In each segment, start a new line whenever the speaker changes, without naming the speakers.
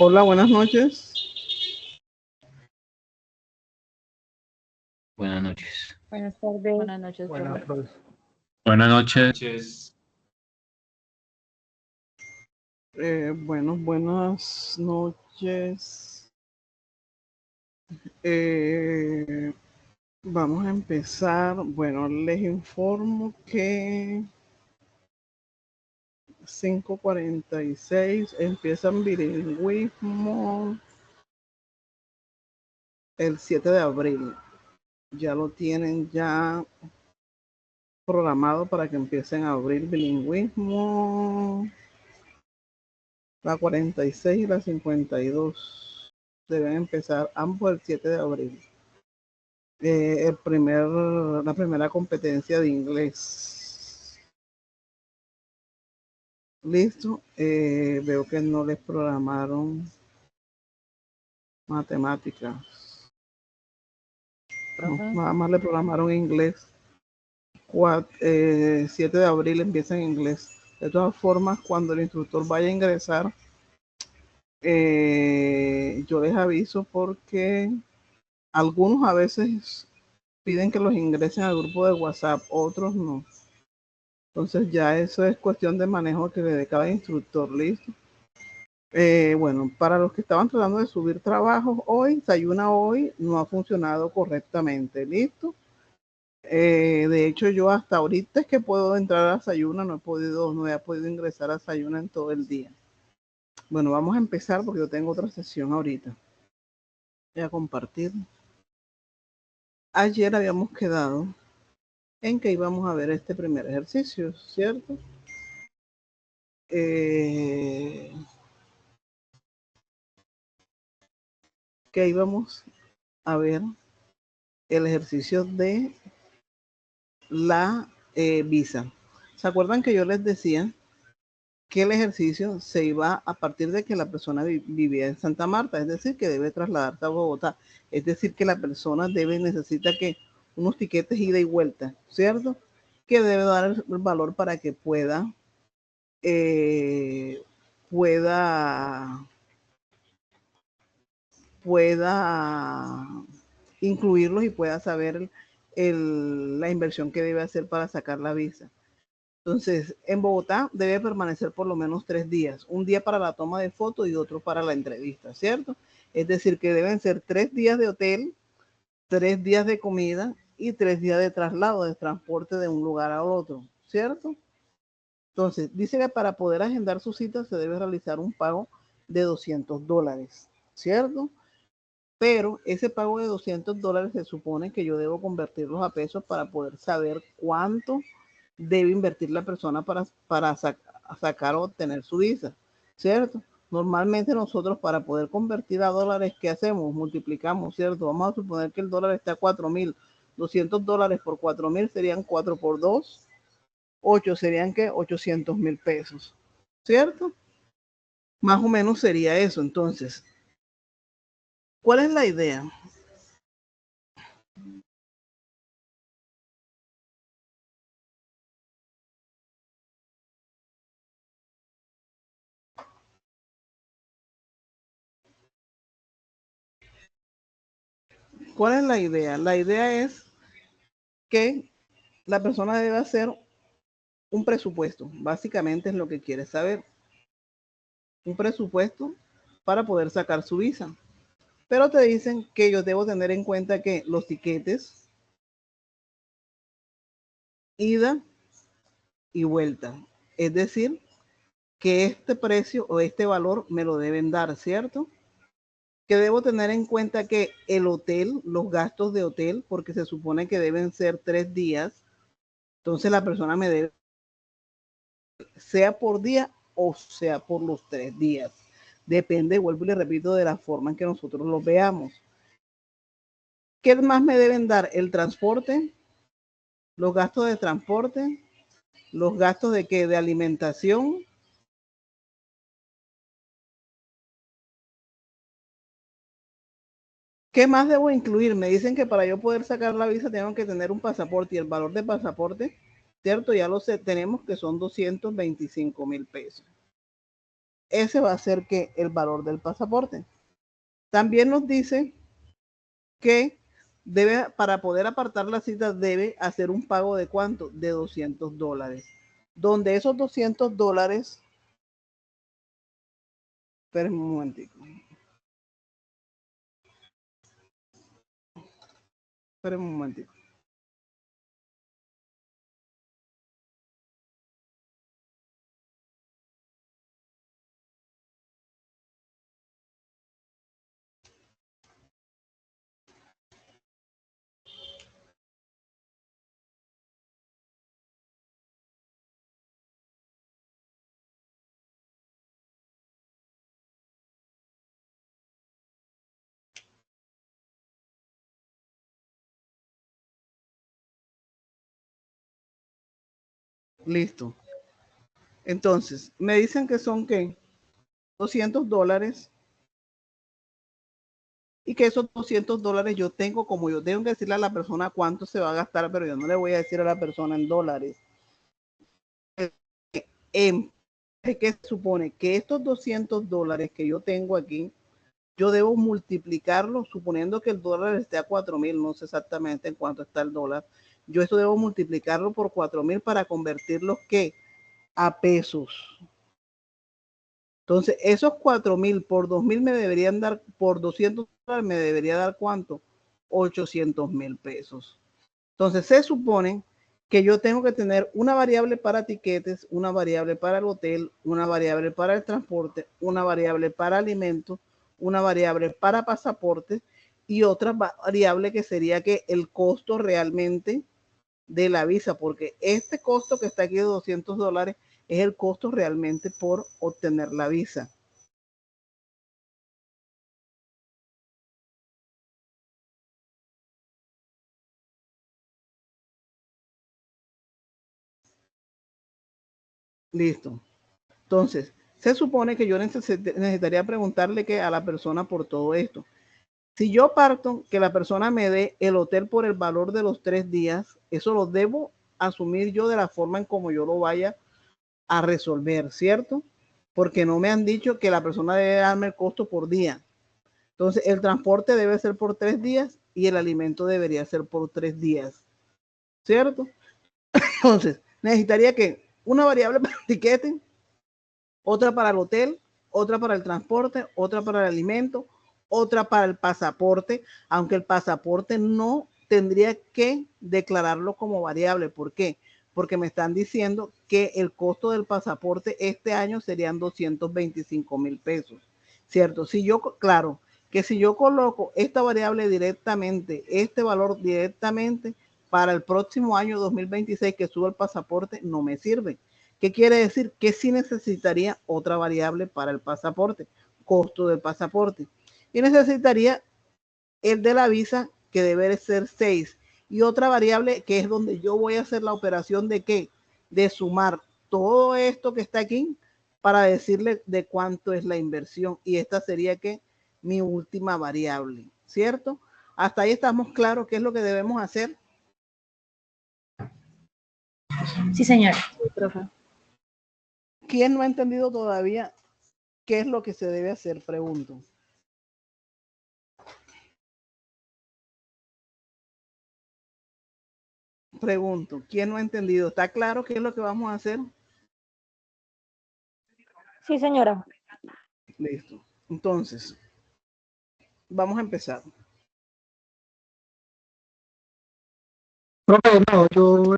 Hola, buenas noches.
Buenas noches.
Buenas tardes.
Buenas noches,
Buenas
profe.
noches.
Buenas noches.
Buenas noches. Vamos a empezar. Bueno, les informo que 5:46 empiezan bilingüismo el 7 de abril. Ya lo tienen ya programado para que empiecen a abrir bilingüismo. La 46 y la 52 deben empezar ambos el 7 de abril. La primera competencia de inglés. Listo. Veo que no les programaron matemáticas. No, nada más le programaron inglés. 7 de abril empieza en inglés. De todas formas, cuando el instructor vaya a ingresar, yo les aviso porque algunos a veces piden que los ingresen al grupo de WhatsApp, otros no. Entonces ya eso es cuestión de manejo que le dé cada instructor, listo. Bueno, para los que estaban tratando de subir trabajos hoy, Sayuna hoy no ha funcionado correctamente, listo. De hecho, yo hasta ahorita es que puedo entrar a Sayuna, no he podido ingresar a Sayuna en todo el día. Bueno, vamos a empezar porque yo tengo otra sesión ahorita. Voy a compartir. Ayer habíamos quedado en que íbamos a ver este primer ejercicio, ¿cierto? Que íbamos a ver el ejercicio de la visa. ¿Se acuerdan que yo les decía que el ejercicio se iba a partir de que la persona vivía en Santa Marta, es decir, que debe trasladarse a Bogotá, es decir, que la persona necesita que unos tiquetes ida y vuelta, ¿cierto? Que debe dar el valor para que pueda incluirlos y pueda saber la inversión que debe hacer para sacar la visa. Entonces, en Bogotá debe permanecer por lo menos 3 días, un día para la toma de fotos y otro para la entrevista, ¿cierto? Es decir, que deben ser 3 días de hotel, 3 días de comida y 3 días de traslado, de transporte de un lugar a otro, ¿cierto? Entonces, dice que para poder agendar su cita se debe realizar un pago de $200, ¿cierto? Pero ese pago de $200 se supone que yo debo convertirlos a pesos para poder saber cuánto debe invertir la persona para sacar o obtener su visa, ¿cierto? Normalmente nosotros para poder convertir a dólares, ¿qué hacemos? Multiplicamos, ¿cierto? Vamos a suponer que el dólar está a 4.000. $200 por 4.000 serían 4 por 2. 8 serían ¿qué? 800.000 pesos, ¿cierto? Más o menos sería eso. Entonces, ¿cuál es la idea? ¿Cuál es la idea? La idea es que la persona debe hacer un presupuesto. Básicamente es lo que quiere saber. Un presupuesto para poder sacar su visa. Pero te dicen que yo debo tener en cuenta que los tiquetes, ida y vuelta. Es decir, que este precio o este valor me lo deben dar, ¿cierto? Que debo tener en cuenta que el hotel, los gastos de hotel, porque se supone que deben ser 3 días, entonces la persona me debe, sea por día o sea por los 3 días. Depende, vuelvo y le repito, de la forma en que nosotros los veamos. ¿Qué más me deben dar? El transporte, los gastos de transporte, los gastos de qué, de alimentación. ¿Qué más debo incluir? Me dicen que para yo poder sacar la visa tengo que tener un pasaporte y el valor del pasaporte, ¿cierto? Ya lo sé, tenemos que son 225.000 pesos. ese va a ser que el valor del pasaporte. También nos dice que debe, para poder apartar la cita, debe hacer un pago de ¿cuánto? De $200. Donde esos $200, esperen un momentico. Esperen un momentico. Listo. Entonces, me dicen que son ¿qué? $200 y que esos $200 yo tengo, como yo tengo que decirle a la persona cuánto se va a gastar, pero yo no le voy a decir a la persona en dólares. Que supone que estos $200 que yo tengo aquí, yo debo multiplicarlo, suponiendo que el dólar esté a 4.000, no sé exactamente en cuánto está el dólar, yo esto debo multiplicarlo por 4.000 para convertirlos ¿qué? A pesos. Entonces, esos 4.000 por 2.000 me deberían dar, por $200 me debería dar ¿cuánto? 800.000 pesos. Entonces, se supone que yo tengo que tener una variable para tiquetes, una variable para el hotel, una variable para el transporte, una variable para alimentos, una variable para pasaportes y otra variable que sería que el costo realmente de la visa, porque este costo que está aquí de $200 es el costo realmente por obtener la visa. Listo. Entonces, se supone que yo necesitaría preguntarle que a la persona por todo esto. Si yo parto que la persona me dé el hotel por el valor de los 3 días, eso lo debo asumir yo de la forma en como yo lo vaya a resolver, ¿cierto? Porque no me han dicho que la persona debe darme el costo por día. Entonces, el transporte debe ser por 3 días y el alimento debería ser por 3 días, ¿cierto? Entonces, necesitaría que una variable para el tiquete, otra para el hotel, otra para el transporte, otra para el alimento, otra para el pasaporte, aunque el pasaporte no tendría que declararlo como variable. ¿Por qué? Porque me están diciendo que el costo del pasaporte este año serían 225.000 pesos, ¿cierto? Si yo, claro, que si yo coloco esta variable directamente, este valor directamente para el próximo año 2026 que suba el pasaporte, no me sirve. ¿Qué quiere decir? Que sí necesitaría otra variable para el pasaporte, costo del pasaporte. Y necesitaría el de la visa, que debe ser 6. Y otra variable que es donde yo voy a hacer la operación de qué? De sumar todo esto que está aquí para decirle de cuánto es la inversión. Y esta sería que mi última variable, ¿cierto? Hasta ahí estamos claros qué es lo que debemos hacer.
Sí, señora.
¿Quién no ha entendido todavía qué es lo que se debe hacer? Pregunto. Pregunto, ¿quién no ha entendido? ¿Está claro qué es lo que vamos a hacer?
Sí, señora.
Listo. Entonces, vamos a empezar.
Profe, no, yo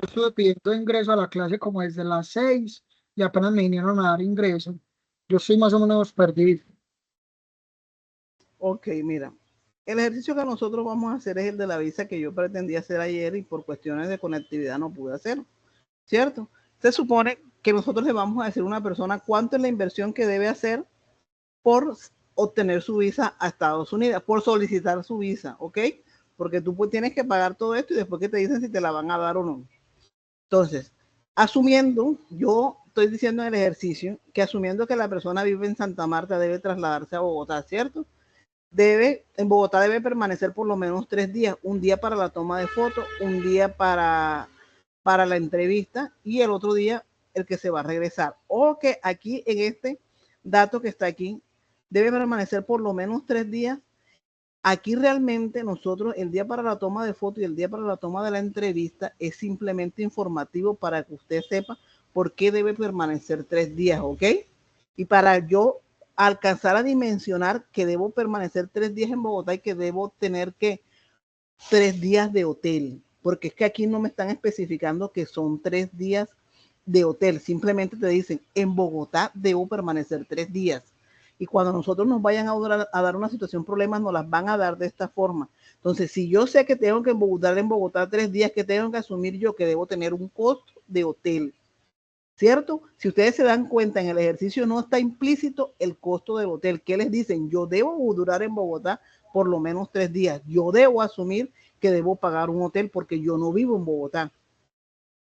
estuve pidiendo ingreso a la clase como desde las 6 y apenas me vinieron a dar ingreso. Yo estoy más o menos perdido.
Ok, mira. El ejercicio que nosotros vamos a hacer es el de la visa que yo pretendía hacer ayer y por cuestiones de conectividad no pude hacer, ¿cierto? Se supone que nosotros le vamos a decir a una persona cuánto es la inversión que debe hacer por obtener su visa a Estados Unidos, por solicitar su visa, ¿ok? Porque tú tienes que pagar todo esto y después que te dicen si te la van a dar o no. Entonces, asumiendo, yo estoy diciendo en el ejercicio que asumiendo que la persona vive en Santa Marta debe trasladarse a Bogotá, ¿cierto? En Bogotá debe permanecer por lo menos 3 días, un día para la toma de fotos, un día para la entrevista y el otro día el que se va a regresar. O que aquí en este dato que está aquí debe permanecer por lo menos 3 días. Aquí realmente nosotros el día para la toma de foto y el día para la toma de la entrevista es simplemente informativo para que usted sepa por qué debe permanecer 3 días, ¿ok? Y para yo alcanzar a dimensionar que debo permanecer 3 días en Bogotá y que debo tener que 3 días de hotel, porque es que aquí no me están especificando que son 3 días de hotel, simplemente te dicen en Bogotá debo permanecer 3 días. Y cuando nosotros nos vayan a dar una situación, problemas, nos las van a dar de esta forma. Entonces, si yo sé que tengo que estar en Bogotá 3 días, que tengo que asumir yo que debo tener un costo de hotel, ¿cierto? Si ustedes se dan cuenta, en el ejercicio no está implícito el costo del hotel. ¿Qué les dicen? Yo debo durar en Bogotá por lo menos 3 días. Yo debo asumir que debo pagar un hotel porque yo no vivo en Bogotá,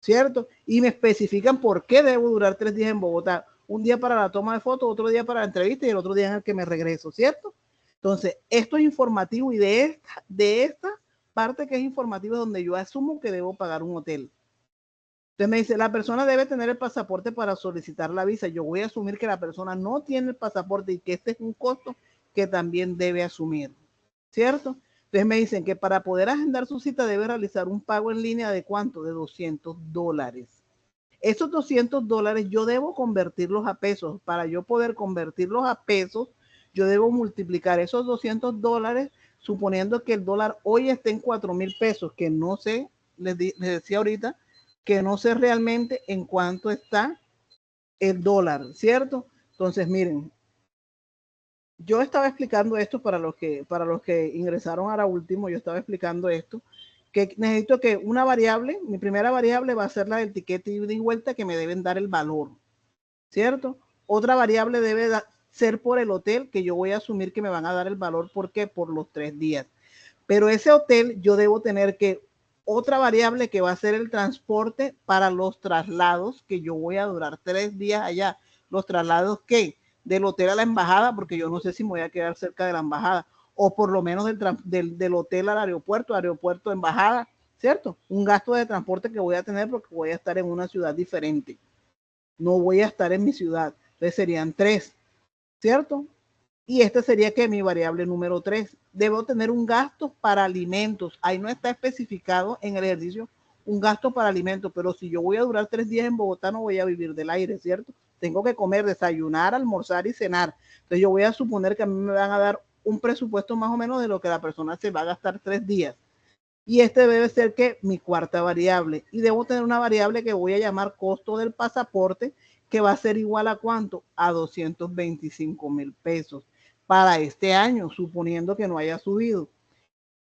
¿cierto? Y me especifican por qué debo durar 3 días en Bogotá. Un día para la toma de fotos, otro día para la entrevista y el otro día en el que me regreso, ¿cierto? Entonces, esto es informativo y de esta parte que es informativa es donde yo asumo que debo pagar un hotel. Entonces me dice, la persona debe tener el pasaporte para solicitar la visa. Yo voy a asumir que la persona no tiene el pasaporte y que este es un costo que también debe asumir, ¿cierto? Entonces me dicen que para poder agendar su cita debe realizar un pago en línea de ¿cuánto? De $200. Esos $200 yo debo convertirlos a pesos. Para yo poder convertirlos a pesos, yo debo multiplicar esos $200, suponiendo que el dólar hoy esté en 4,000 pesos, que no sé, les decía ahorita, que no sé realmente en cuánto está el dólar, ¿cierto? Entonces, miren, yo estaba explicando esto para los que ingresaron ahora último, yo estaba explicando esto, que necesito que una variable, mi primera variable va a ser la del tiquete ida y vuelta, que me deben dar el valor, ¿cierto? Otra variable debe ser por el hotel, que yo voy a asumir que me van a dar el valor, ¿por qué? Por los 3 días. Pero ese hotel yo debo tener que otra variable que va a ser el transporte para los traslados, que yo voy a durar 3 días allá. Los traslados, ¿qué? Del hotel a la embajada, porque yo no sé si me voy a quedar cerca de la embajada, o por lo menos del hotel al aeropuerto, embajada, ¿cierto? Un gasto de transporte que voy a tener porque voy a estar en una ciudad diferente. No voy a estar en mi ciudad. Entonces serían 3, ¿cierto? Y este sería que mi variable número 3. Debo tener un gasto para alimentos. Ahí no está especificado en el ejercicio un gasto para alimentos, pero si yo voy a durar 3 días en Bogotá, no voy a vivir del aire, ¿cierto? Tengo que comer, desayunar, almorzar y cenar. Entonces yo voy a suponer que a mí me van a dar un presupuesto más o menos de lo que la persona se va a gastar 3 días. Y este debe ser que mi cuarta variable. Y debo tener una variable que voy a llamar costo del pasaporte, que va a ser igual a ¿cuánto? A 225,000 pesos para este año, suponiendo que no haya subido.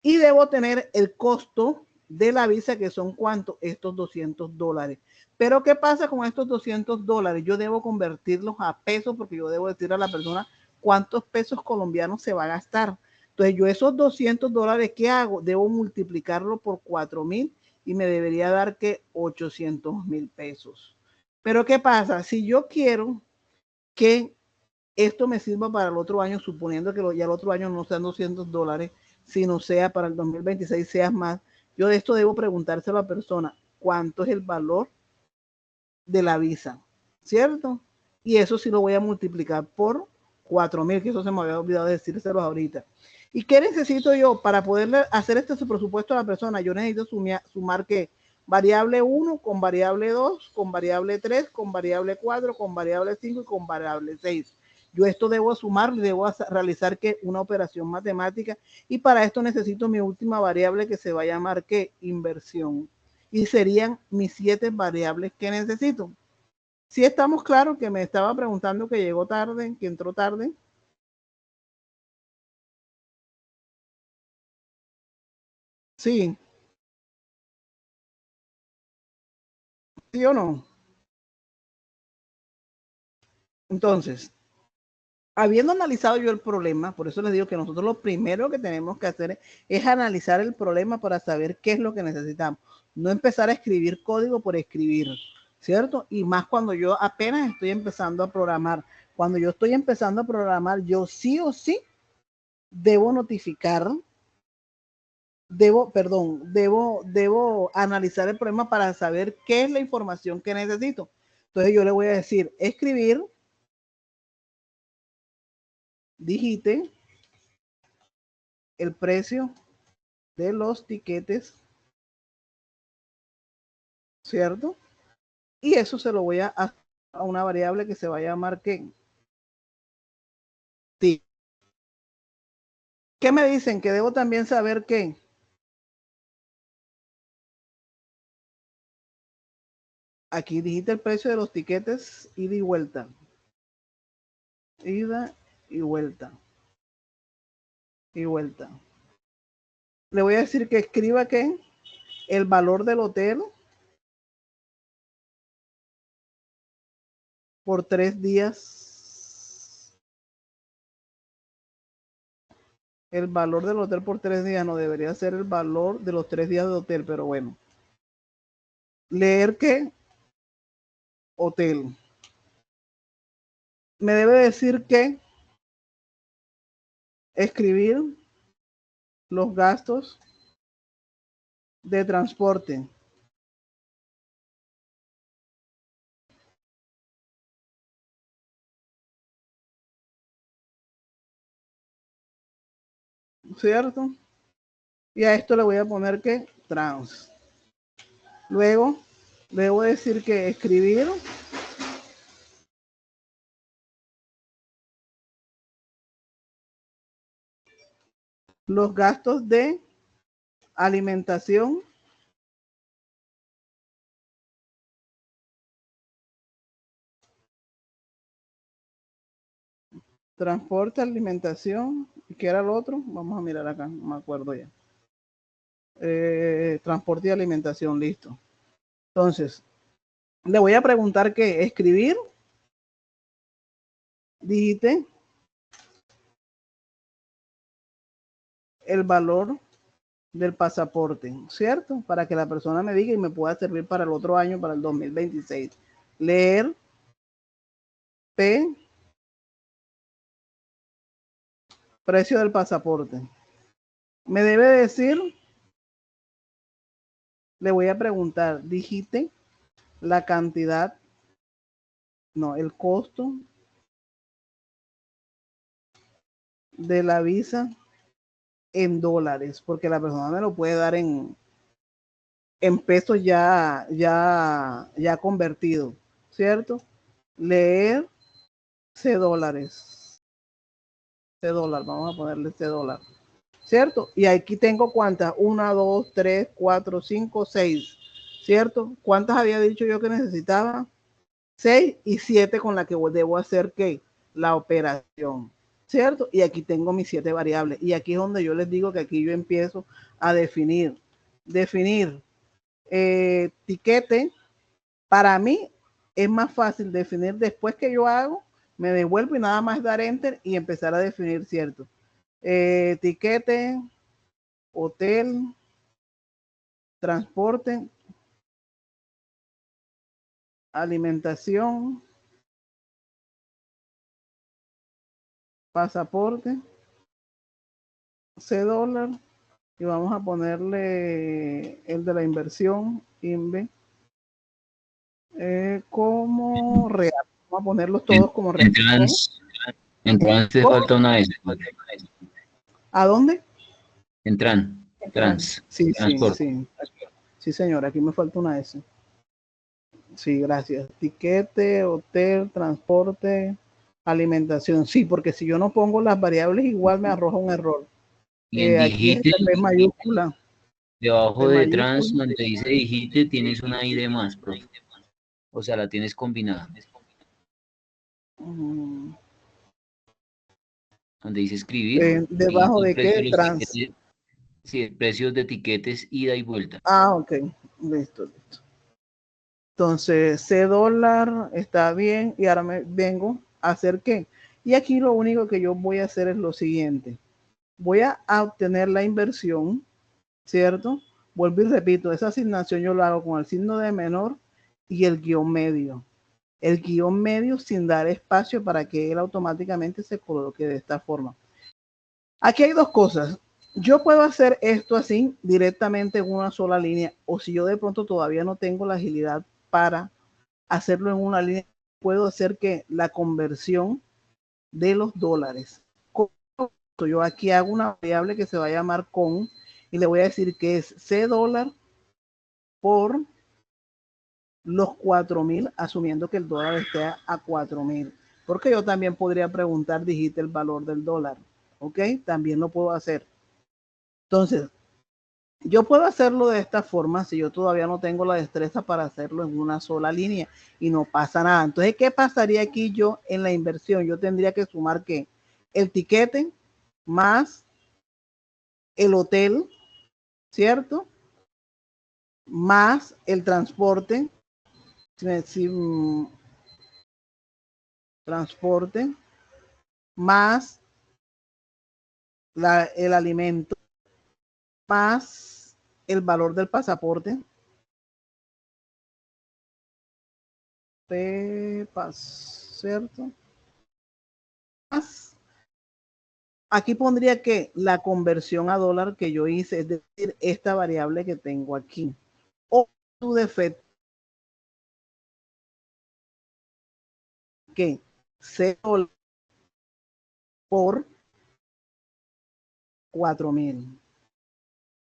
Y debo tener el costo de la visa, que son ¿cuánto? Estos $200. Pero ¿qué pasa con estos $200? Yo debo convertirlos a pesos, porque yo debo decir a la persona cuántos pesos colombianos se va a gastar. Entonces yo esos $200, ¿qué hago? Debo multiplicarlo por 4,000 y me debería dar que 800,000 pesos. Pero ¿qué pasa? Si yo quiero que esto me sirva para el otro año, suponiendo que ya el otro año no sean $200, sino sea para el 2026 sea más, yo de esto debo preguntárselo a la persona, ¿cuánto es el valor de la visa? ¿Cierto? Y eso sí lo voy a multiplicar por 4,000, que eso se me había olvidado decírselos ahorita. ¿Y qué necesito yo para poder hacer este presupuesto a la persona? Yo necesito sumar que variable 1 con variable 2, con variable 3, con variable 4, con variable 5 y con variable 6. Yo esto debo sumar, debo realizar que una operación matemática, y para esto necesito mi última variable, que se va a llamar que inversión. Y serían mis 7 variables que necesito. Si estamos claros, que me estaba preguntando que llegó tarde, que entró tarde. Sí, sí o no. Entonces, habiendo analizado yo el problema, por eso les digo que nosotros lo primero que tenemos que hacer es analizar el problema para saber qué es lo que necesitamos. No empezar a escribir código por escribir, ¿cierto? Y más cuando yo apenas estoy empezando a programar. Cuando yo estoy empezando a programar, yo sí o sí debo notificar, debo analizar el problema para saber qué es la información que necesito. Entonces yo le voy a decir, escribir digite el precio de los tiquetes, ¿cierto? Y eso se lo voy a hacer a una variable que se va a llamar ¿qué? Sí. ¿Qué me dicen? Que debo también saber qué. Aquí digita el precio de los tiquetes ida y vuelta. Ida y vuelta. Y vuelta. Le voy a decir que escriba que el valor del hotel por 3 días. El valor del hotel por 3 días no debería ser el valor de los 3 días de hotel, pero bueno. Leer que hotel. Me debe decir que escribir los gastos de transporte. ¿Cierto? Y a esto le voy a poner que trans. Luego, debo decir que escribir los gastos de alimentación transporte, alimentación, ¿qué era el otro? Vamos a mirar acá, no me acuerdo ya. Transporte y alimentación, listo. Entonces, le voy a preguntar qué, escribir, digite el valor del pasaporte, ¿cierto? Para que la persona me diga y me pueda servir para el otro año, para el 2026. Leer P, precio del pasaporte. Me debe decir, le voy a preguntar, digite la cantidad, no, el costo de la visa en dólares, porque la persona me lo puede dar en pesos ya convertido, ¿cierto? Leer C dólares. C dólar, vamos a ponerle C dólar, ¿cierto? Y aquí tengo cuántas, 1, 2, 3, 4, 5, 6, ¿cierto? ¿Cuántas había dicho yo que necesitaba? 6 y 7 con la que debo hacer ¿qué? La operación, ¿cierto? Y aquí tengo mis 7 variables. Y aquí es donde yo les digo que aquí yo empiezo a definir tiquete. Para mí es más fácil definir después que yo hago, me devuelvo y nada más dar enter y empezar a definir, ¿cierto? Tiquete, hotel, transporte, alimentación, pasaporte, C dólar, y vamos a ponerle el de la inversión, INVE, como real. Vamos a ponerlos todos como real.
En trans te falta una S.
¿A dónde?
En trans.
Sí,
Transporte.
sí. Sí, señora, aquí me falta una S. Sí, gracias. Tiquete, hotel, transporte, alimentación. Sí, porque si yo no pongo las variables, igual me arroja un error.
Y en
Aquí es
digite,
esta P mayúscula.
debajo
P
de trans,
mayúscula.
donde dice digite, tienes una I de más, profe. O sea, la tienes combinada. Donde dice escribir,
¿Debajo
el
de
precio
qué?
de los
Trans.
tiquetes, sí, el precio de tiquetes ida y vuelta.
Ah, ok. Listo. Entonces, C dólar está bien. Y ahora me vengo a hacer qué. Y aquí lo único que yo voy a hacer es lo siguiente. Voy a obtener la inversión, ¿cierto? Vuelvo y repito, esa asignación yo la hago con el signo de menor y el guión medio. El guión medio sin dar espacio para que él automáticamente se coloque de esta forma. Aquí hay dos cosas. Yo puedo hacer esto así directamente en una sola línea, o si yo de pronto todavía no tengo la agilidad para hacerlo en una línea, puedo hacer que la conversión de los dólares yo aquí hago una variable que se va a llamar con y le voy a decir que es C dólar por los 4.000, asumiendo que el dólar esté a 4.000. Porque yo también podría preguntar, digite el valor del dólar. ¿Ok? También lo puedo hacer. Entonces, yo puedo hacerlo de esta forma si yo todavía no tengo la destreza para hacerlo en una sola línea y no pasa nada. Entonces, ¿qué pasaría aquí yo en la inversión? Yo tendría que sumar ¿qué? El tiquete más el hotel, ¿cierto? Más el transporte, transporte, más el alimento, más el valor del pasaporte, ¿cierto? Más, aquí pondría que la conversión a dólar que yo hice, es decir, esta variable que tengo aquí, o su defecto, que C por 4.000,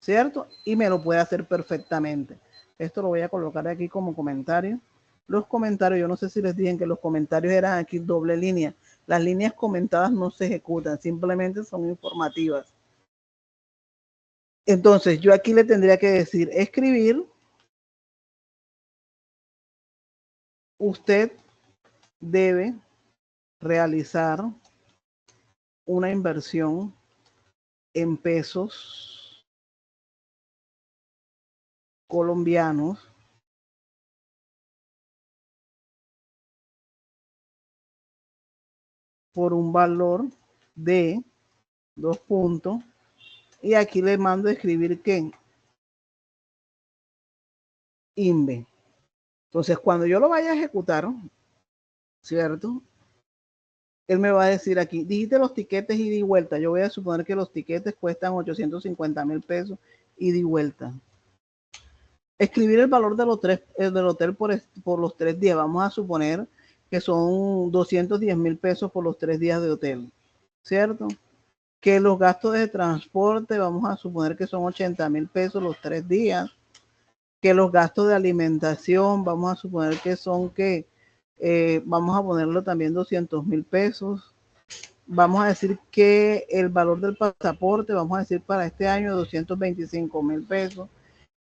¿cierto? Y me lo puede hacer perfectamente. Esto lo voy a colocar aquí como comentario. Los comentarios, yo no sé si les dije que los comentarios eran aquí doble línea. Las líneas comentadas no se ejecutan, simplemente son informativas. Entonces, yo aquí le tendría que decir, escribir, usted debe realizar una inversión en pesos colombianos por un valor de 2 puntos. Y aquí le mando a escribir que INVE. Entonces, cuando yo lo vaya a ejecutar, ¿cierto? Él me va a decir aquí, dijiste los tiquetes ida y vuelta. Yo voy a suponer que los tiquetes cuestan 850.000 pesos ida y vuelta. Escribir el valor del hotel por los 3 días. Vamos a suponer que son 210.000 pesos por los 3 días de hotel, ¿cierto? Que los gastos de transporte, vamos a suponer que son 80.000 pesos los 3 días. Que los gastos de alimentación, vamos a suponer que son vamos a ponerlo también 200.000 pesos. Vamos a decir que el valor del pasaporte, vamos a decir para este año 225.000 pesos.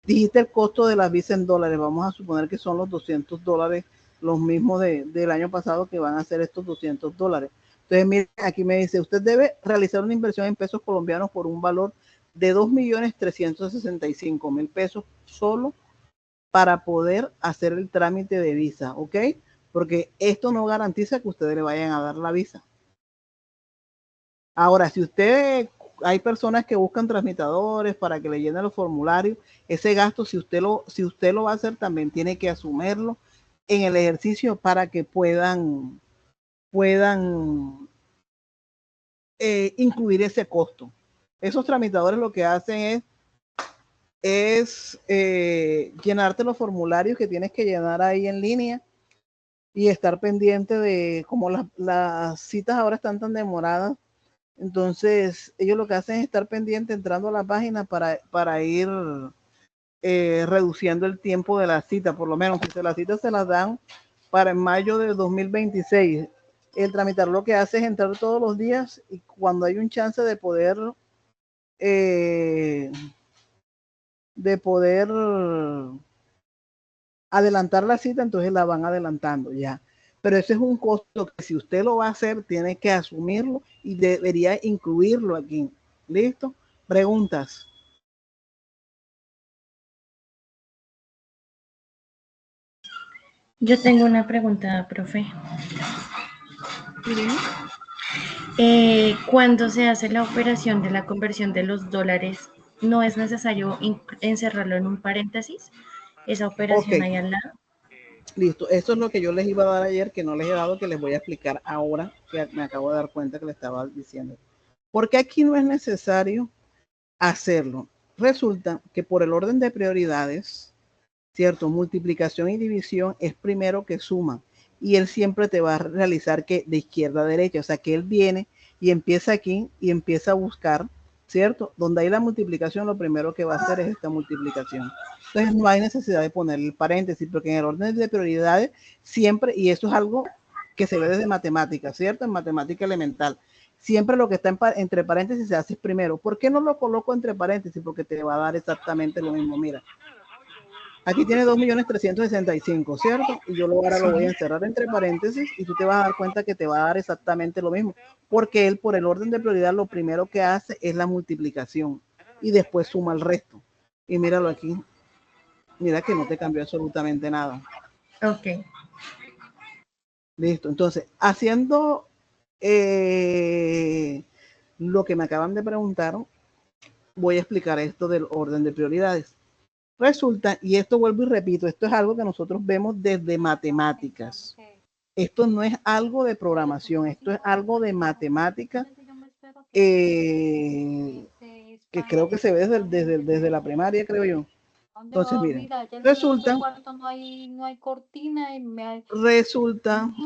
Dijiste el costo de la visa en dólares, vamos a suponer que son los $200, los mismos del año pasado, que van a ser estos $200. Entonces, mire, aquí me dice, usted debe realizar una inversión en pesos colombianos por un valor de 2.365.000 pesos solo para poder hacer el trámite de visa, ¿ok? Porque esto no garantiza que ustedes le vayan a dar la visa. Ahora, si hay personas que buscan tramitadores para que le llenen los formularios, ese gasto, si usted lo va a hacer, también tiene que asumirlo en el ejercicio para que puedan incluir ese costo. Esos tramitadores lo que hacen es llenarte los formularios que tienes que llenar ahí en línea y estar pendiente de cómo las citas ahora están tan demoradas. Entonces, ellos lo que hacen es estar pendiente entrando a la página para ir reduciendo el tiempo de la cita. Por lo menos, si la cita se las dan para en mayo de 2026, el tramitar lo que hace es entrar todos los días y cuando hay un chance de poder adelantar la cita, entonces la van adelantando ya. Pero ese es un costo que si usted lo va a hacer, tiene que asumirlo y debería incluirlo aquí. ¿Listo? Preguntas.
Yo tengo una pregunta, profe. Cuando se hace la operación de la conversión de los dólares, ¿no es necesario encerrarlo en un paréntesis? Esa operación
Ok.
ahí al lado.
Listo, eso es lo que yo les iba a dar ayer, que no les he dado, que les voy a explicar ahora, que me acabo de dar cuenta que les estaba diciendo. Porque aquí no es necesario hacerlo. Resulta que por el orden de prioridades, ¿cierto? Multiplicación y división es primero que suma. Y él siempre te va a realizar que de izquierda a derecha. O sea, que él viene y empieza aquí y empieza a buscar, ¿cierto? Donde hay la multiplicación, lo primero que va a hacer es esta multiplicación. Entonces no hay necesidad de poner el paréntesis, porque en el orden de prioridades siempre, y eso es algo que se ve desde matemáticas, ¿cierto? En matemática elemental, siempre lo que está entre paréntesis se hace primero. ¿Por qué no lo coloco entre paréntesis? Porque te va a dar exactamente lo mismo. Mira, aquí tiene 2.365.000, ¿cierto? Y yo ahora lo voy a encerrar entre paréntesis y tú te vas a dar cuenta que te va a dar exactamente lo mismo, porque él por el orden de prioridad lo primero que hace es la multiplicación y después suma el resto. Y míralo aquí. Mira que no te cambió absolutamente nada.
Ok.
Listo. Entonces, haciendo lo que me acaban de preguntar, voy a explicar esto del orden de prioridades. Resulta, y esto vuelvo y repito, esto es algo que nosotros vemos desde matemáticas. Esto no es algo de programación, esto es algo de matemática que creo que se ve desde la primaria, creo yo. Entonces, miren, resulta,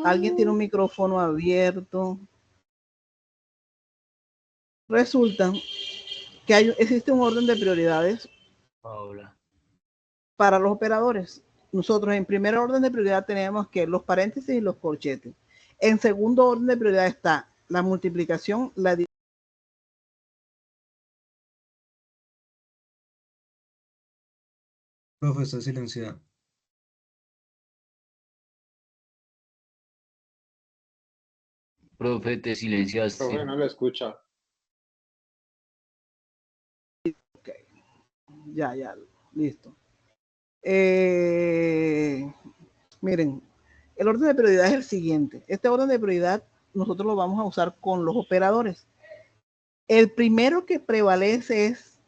alguien tiene un micrófono abierto. Resulta que existe un orden de prioridades para los operadores. Nosotros en primer orden de prioridad tenemos que los paréntesis y los corchetes. En segundo orden de prioridad está la multiplicación, la división.
Profe, está silenciado.
Profe, te silenciaste.
Profe, no lo escucha.
Okay. Ya, listo. Miren, el orden de prioridad es el siguiente. Este orden de prioridad nosotros lo vamos a usar con los operadores. El primero que prevalece es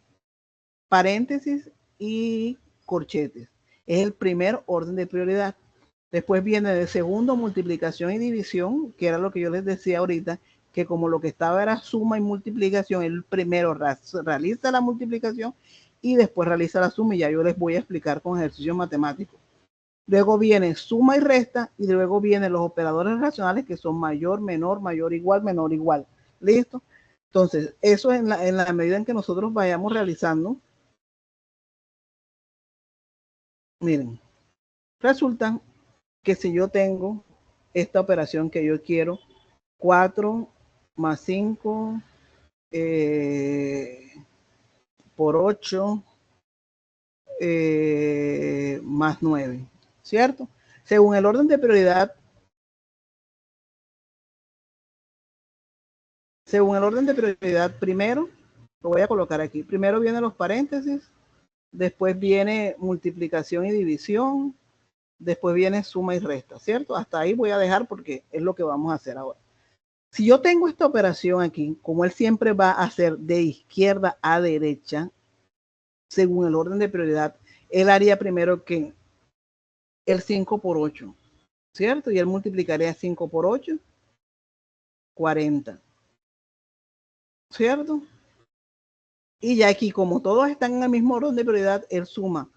paréntesis y corchetes. Es el primer orden de prioridad. Después viene de segundo, multiplicación y división, que era lo que yo les decía ahorita, que como lo que estaba era suma y multiplicación, el primero realiza la multiplicación y después realiza la suma, y ya yo les voy a explicar con ejercicios matemáticos. Luego viene suma y resta, y luego vienen los operadores racionales, que son mayor, menor, mayor, igual, menor, igual. ¿Listo? Entonces, eso es en la medida en que nosotros vayamos realizando. Miren, resulta que si yo tengo esta operación que yo quiero, 4 más 5 por 8 más 9, ¿cierto? Según el orden de prioridad, primero, lo voy a colocar aquí, primero vienen los paréntesis, después viene multiplicación y división, después viene suma y resta, ¿cierto? Hasta ahí voy a dejar porque es lo que vamos a hacer ahora. Si yo tengo esta operación aquí, como él siempre va a hacer de izquierda a derecha, según el orden de prioridad, él haría primero que el 5 por 8, ¿cierto? Y él multiplicaría 5 por 8, 40, ¿cierto? Y ya aquí, como todos están en el mismo orden de prioridad, él suma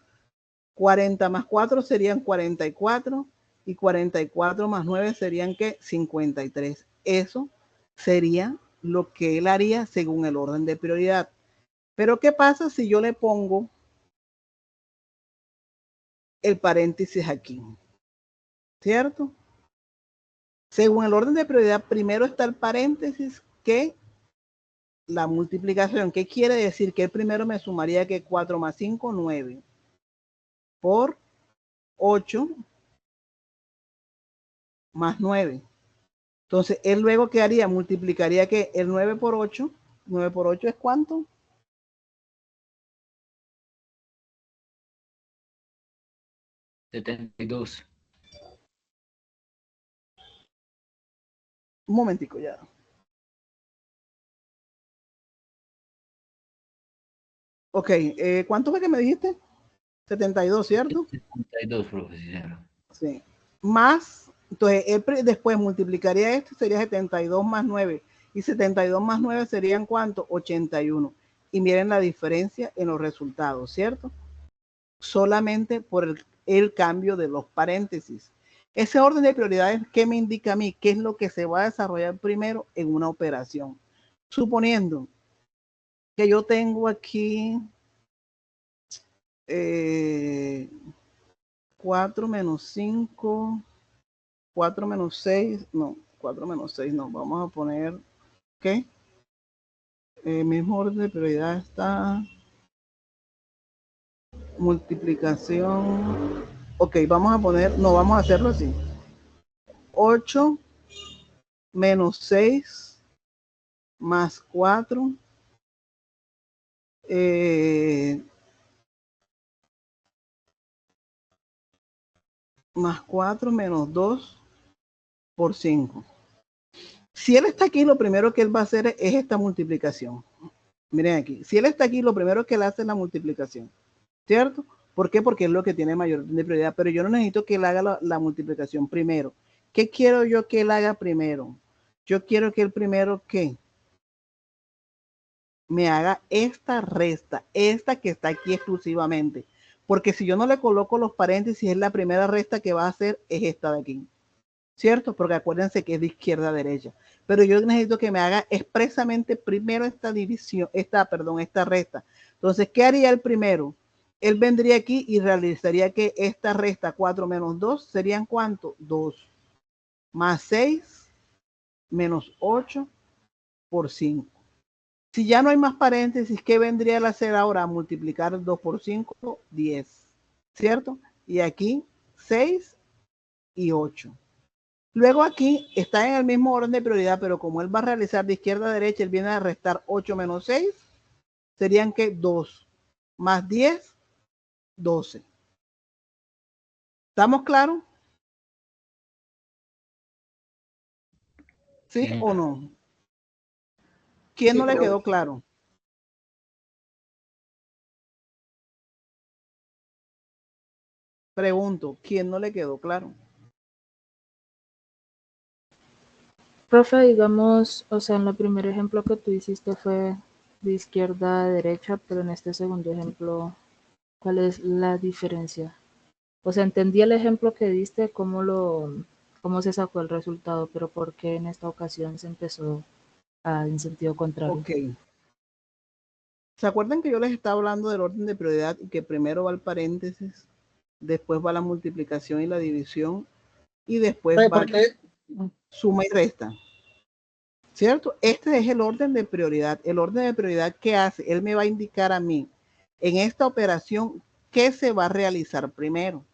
40 más 4 serían 44 y 44 más 9 serían ¿qué? 53. Eso sería lo que él haría según el orden de prioridad. Pero ¿qué pasa si yo le pongo el paréntesis aquí? ¿Cierto? Según el orden de prioridad, primero está el paréntesis que la multiplicación. ¿Qué quiere decir? Que él primero me sumaría que 4 más 5, 9 por 8 más 9. Entonces, él luego, ¿qué haría? Multiplicaría que el 9 por 8. 9 por 8 es ¿cuánto?
72.
Un momentico ya. Ok, ¿cuánto fue que me dijiste? 72, ¿cierto?
72, profesor.
Sí. Más, entonces él después multiplicaría esto, sería 72 más 9. Y 72 más 9 serían ¿cuánto? 81. Y miren la diferencia en los resultados, ¿cierto? Solamente por el cambio de los paréntesis. Ese orden de prioridades, ¿qué me indica a mí? ¿Qué es lo que se va a desarrollar primero en una operación? suponiendo que yo tengo aquí 4 menos 5, 4 menos 6, no, 4 menos 6 no, vamos a poner, ¿qué? Mismo orden de prioridad está multiplicación. Ok, vamos a poner, no, vamos a hacerlo así. 8 menos 6 más 4 más 4 menos 2 por 5. Si él está aquí, lo primero que él va a hacer es esta multiplicación. Miren aquí, si él está aquí, lo primero que él hace es la multiplicación, ¿cierto? ¿Por qué? Porque es lo que tiene mayor de prioridad, pero yo no necesito que él haga la multiplicación primero. ¿Qué quiero yo que él haga primero? Yo quiero que él primero, ¿qué? Me haga esta resta, esta que está aquí exclusivamente. Porque si yo no le coloco los paréntesis, es la primera resta que va a hacer, es esta de aquí. ¿Cierto? Porque acuérdense que es de izquierda a derecha. Pero yo necesito que me haga expresamente primero esta división, esta resta. Entonces, ¿qué haría el primero? Él vendría aquí y realizaría que esta resta 4 menos 2 serían ¿cuánto? 2. Más 6 menos 8 por 5. Si ya no hay más paréntesis, ¿qué vendría a hacer ahora? Multiplicar 2 por 5, 10. ¿Cierto? Y aquí 6 y 8. Luego aquí está en el mismo orden de prioridad, pero como él va a realizar de izquierda a derecha, él viene a restar 8 menos 6, serían que 2 más 10, 12. ¿Estamos claros? ¿Sí o no? ¿Quién no le quedó claro? Pregunto, ¿quién no le quedó claro?
Profe, digamos, o sea, en el primer ejemplo que tú hiciste fue de izquierda a derecha, pero en este segundo ejemplo, ¿cuál es la diferencia? O sea, entendí el ejemplo que diste, cómo se sacó el resultado, pero ¿por qué en esta ocasión se empezó en sentido contrario?
Ok. ¿Se acuerdan que yo les estaba hablando del orden de prioridad y que primero va el paréntesis, después va la multiplicación y la división y después va suma y resta? ¿Cierto? Este es el orden de prioridad. El orden de prioridad, ¿qué hace? Él me va a indicar a mí en esta operación qué se va a realizar primero.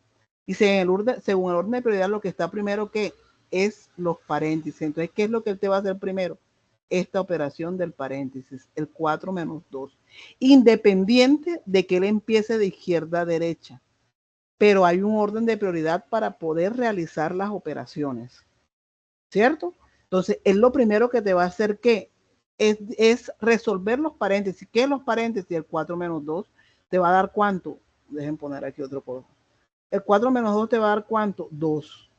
Y según el orden de prioridad, lo que está primero, ¿qué? Es los paréntesis. Entonces, ¿qué es lo que él te va a hacer primero? Esta operación del paréntesis, el 4 menos 2. Independiente de que él empiece de izquierda a derecha. Pero hay un orden de prioridad para poder realizar las operaciones. ¿Cierto? Entonces, es lo primero que te va a hacer que es resolver los paréntesis. ¿Qué es los paréntesis? El 4 menos 2 te va a dar ¿cuánto? Dejen poner aquí otro color. El 4 menos 2 te va a dar ¿cuánto? 2.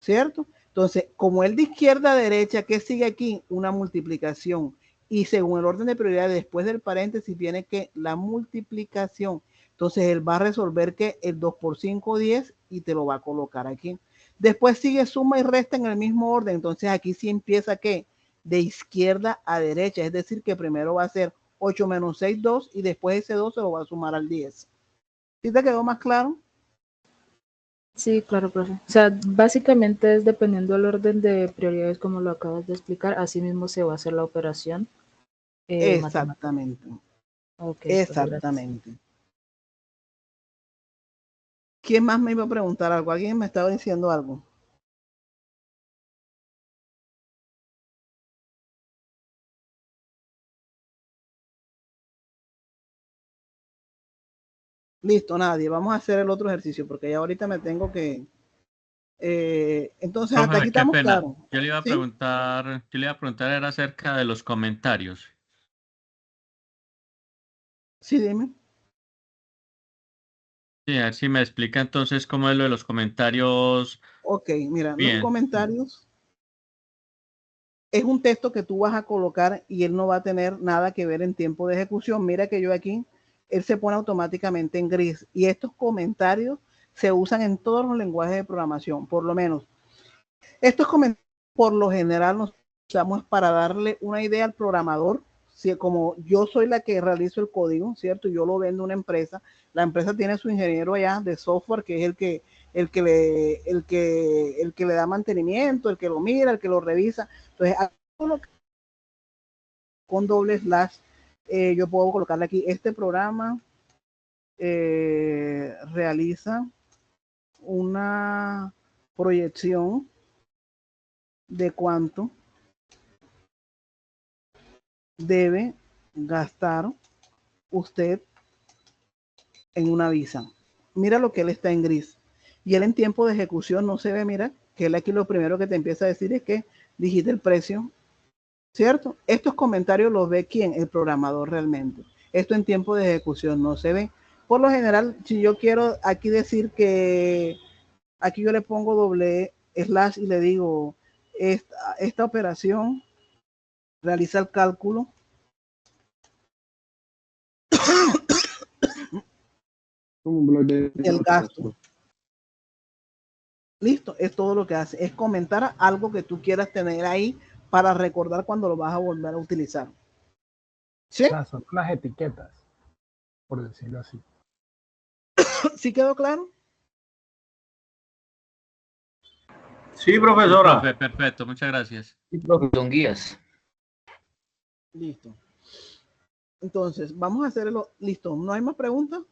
¿Cierto? Entonces, como el de izquierda a derecha, ¿qué sigue aquí? Una multiplicación. Y según el orden de prioridad, después del paréntesis viene que la multiplicación. Entonces, él va a resolver que el 2 por 5, 10 y te lo va a colocar aquí. Después sigue suma y resta en el mismo orden. Entonces, aquí sí empieza ¿qué? De izquierda a derecha. Es decir, que primero va a ser 8 menos 6, 2 y después ese 2 se lo va a sumar al 10. ¿Sí te quedó más claro?
Sí, claro, profe. O sea, básicamente es dependiendo del orden de prioridades, como lo acabas de explicar, así mismo se va a hacer la operación matemática.
Exactamente.
Ok,
Exactamente. ¿Quién más me iba a preguntar algo? ¿Alguien me estaba diciendo algo? Listo, nadie. Vamos a hacer el otro ejercicio porque ya ahorita me tengo que... entonces, hasta aquí
Profe, qué
estamos
pena.
claros.
Yo le iba a
¿Sí?
preguntar era acerca de los comentarios.
Sí, dime.
Sí, a ver si me explica entonces cómo es lo de los comentarios.
Ok, mira, los
Bien.
comentarios es un texto que tú vas a colocar y él no va a tener nada que ver en tiempo de ejecución. Mira que yo aquí, él se pone automáticamente en gris y estos comentarios se usan en todos los lenguajes de programación, por lo menos. Estos comentarios, por lo general, usamos para darle una idea al programador. Si, como yo soy la que realizo el código, ¿cierto? Yo lo vendo a una empresa, la empresa tiene su ingeniero allá de software, que es el que le da mantenimiento, el que lo mira, el que lo revisa. Entonces, con doble slash, yo puedo colocarle aquí, este programa realiza una proyección de cuánto debe gastar usted en una visa. Mira lo que él está en gris. Y él en tiempo de ejecución no se ve, mira, que él aquí lo primero que te empieza a decir es que digite el precio, ¿cierto? Estos comentarios los ve quién, el programador realmente. Esto en tiempo de ejecución no se ve. Por lo general, si yo quiero aquí decir que aquí yo le pongo doble slash y le digo esta operación realiza el cálculo el gasto. Listo, es todo lo que hace, es comentar algo que tú quieras tener ahí para recordar cuando lo vas a volver a utilizar. ¿Sí?
Son las etiquetas, por decirlo así.
¿Sí quedó claro?
Sí, profesora.
Profe, perfecto, muchas gracias.
Sí, profe, son guías.
Listo. Entonces, vamos a hacerlo. Listo, ¿no hay más preguntas?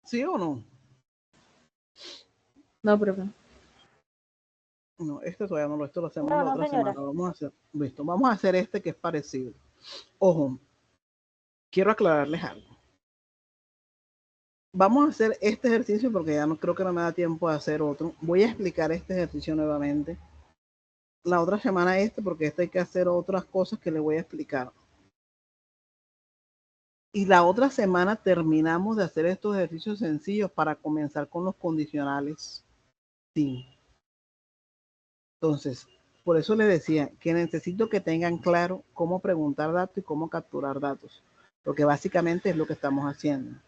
¿Sí o no?
No, profe.
No, este todavía no lo, esto lo hacemos la otra semana. Vamos a hacer, listo, vamos a hacer este que es parecido. Ojo, quiero aclararles algo. Vamos a hacer este ejercicio porque ya no creo que no me da tiempo de hacer otro. Voy a explicar este ejercicio nuevamente. La otra semana porque este hay que hacer otras cosas que le voy a explicar. Y la otra semana terminamos de hacer estos ejercicios sencillos para comenzar con los condicionales. Sí. Entonces, por eso les decía que necesito que tengan claro cómo preguntar datos y cómo capturar datos. Porque básicamente es lo que estamos haciendo.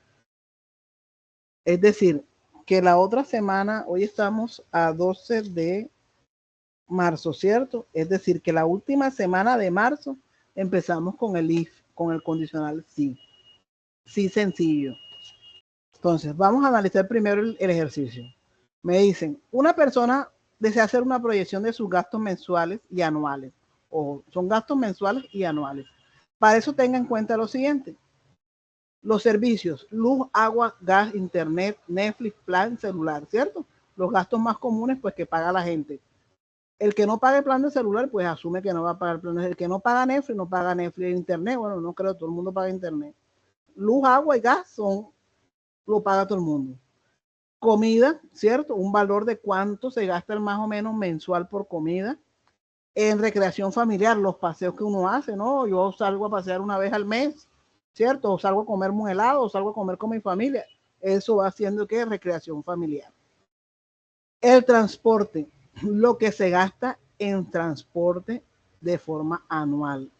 Es decir, que la otra semana, hoy estamos a 12 de marzo, ¿cierto? Es decir, que la última semana de marzo empezamos con el if, con el condicional sí. Sí sencillo. Entonces, vamos a analizar primero el ejercicio. Me dicen, una persona desea hacer una proyección de sus gastos mensuales y anuales. O son gastos mensuales y anuales. Para eso tenga en cuenta lo siguiente. Los servicios, luz, agua, gas, internet, Netflix, plan, celular, ¿cierto? Los gastos más comunes, pues, que paga la gente. El que no paga el plan de celular, pues, asume que no va a pagar el plan de celular. El que no paga Netflix, no paga Netflix, internet. Bueno, no creo, todo el mundo paga internet. Luz, agua y gas lo paga todo el mundo. Comida, ¿cierto? Un valor de cuánto se gasta más o menos mensual por comida. En recreación familiar, los paseos que uno hace, ¿no? Yo salgo a pasear una vez al mes, ¿cierto? O salgo a comer un helado, o salgo a comer con mi familia. Eso va haciendo que recreación familiar. El transporte, lo que se gasta en transporte de forma anual.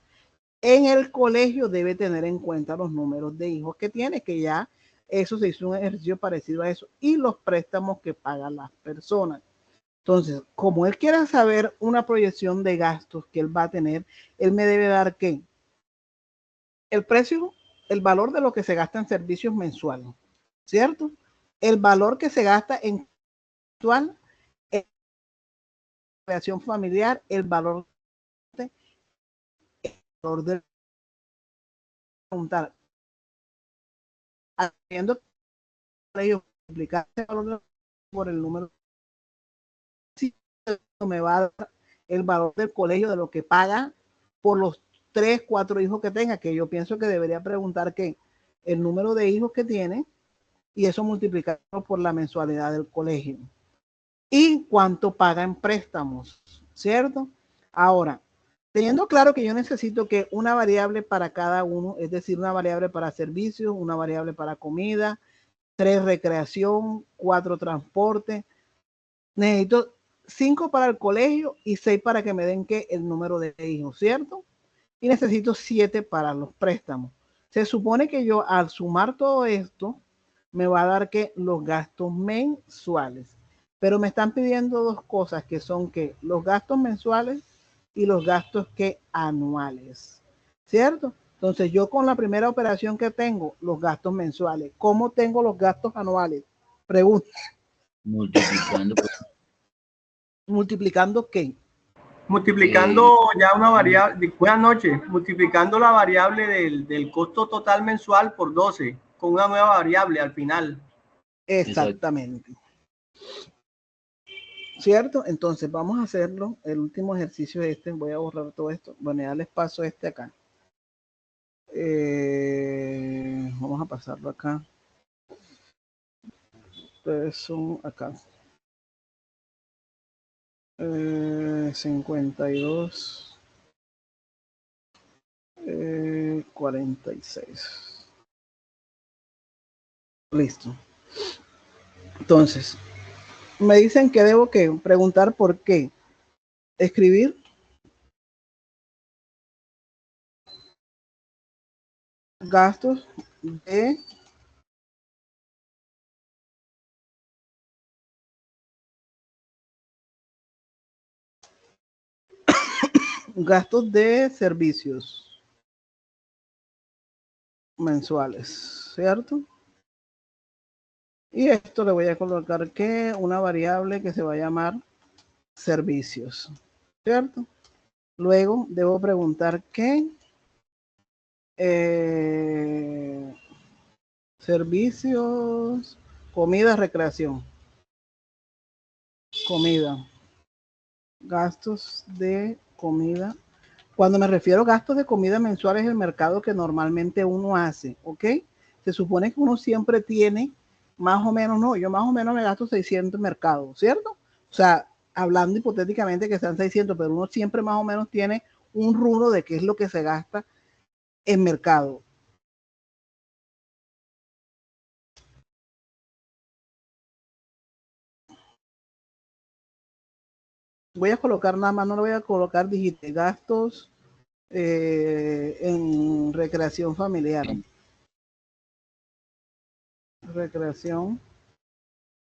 En el colegio debe tener en cuenta los números de hijos que tiene, que ya eso se hizo un ejercicio parecido a eso, y los préstamos que pagan las personas. Entonces, como él quiere saber una proyección de gastos que él va a tener, él me debe dar ¿qué? El precio, el valor de lo que se gasta en servicios mensuales, ¿cierto? El valor que se gasta en mensual, en creación familiar, el valor de preguntar, haciendo que ellos multiplicar ese valor por el número, si me va a dar el valor del colegio de lo que paga por los 3, 4 hijos que tenga, que yo pienso que debería preguntar que el número de hijos que tiene y eso multiplicarlo por la mensualidad del colegio. Y cuánto paga en préstamos, ¿cierto? Ahora, teniendo claro que yo necesito que una variable para cada uno, es decir, una variable para servicios, una variable para comida, 3 recreación, 4 transporte, necesito 5 para el colegio y 6 para que me den que el número de hijos, ¿cierto? Y necesito 7 para los préstamos. Se supone que yo al sumar todo esto, me va a dar que los gastos mensuales. Pero me están pidiendo dos cosas que son que los gastos mensuales y los gastos que anuales, ¿cierto? Entonces yo con la primera operación que tengo, los gastos mensuales, ¿cómo tengo los gastos anuales? Pregunta.
Multiplicando.
¿Multiplicando qué?
Multiplicando ya una variable, buenas noches, multiplicando la variable del costo total mensual por 12, con una nueva variable al final.
Exactamente. ¿Cierto? Entonces vamos a hacerlo. El último ejercicio este, voy a borrar todo esto. Bueno, ya les paso este acá. Vamos a pasarlo acá. Ustedes son acá. 52. 46. Listo. Entonces, me dicen que debo que preguntar por qué. Escribir gastos de servicios mensuales, ¿cierto? Y esto le voy a colocar que una variable que se va a llamar servicios, ¿cierto? Luego debo preguntar qué servicios, comida, recreación, comida, gastos de comida. Cuando me refiero a gastos de comida mensuales, es el mercado que normalmente uno hace, ¿ok? Se supone que uno siempre tiene más o menos, no, yo más o menos me gasto 600 en mercado, ¿cierto? O sea, hablando hipotéticamente que sean 600, pero uno siempre más o menos tiene un rubro de qué es lo que se gasta en mercado. Voy a colocar nada más, no le voy a colocar dígitos, gastos en recreación familiar. Recreación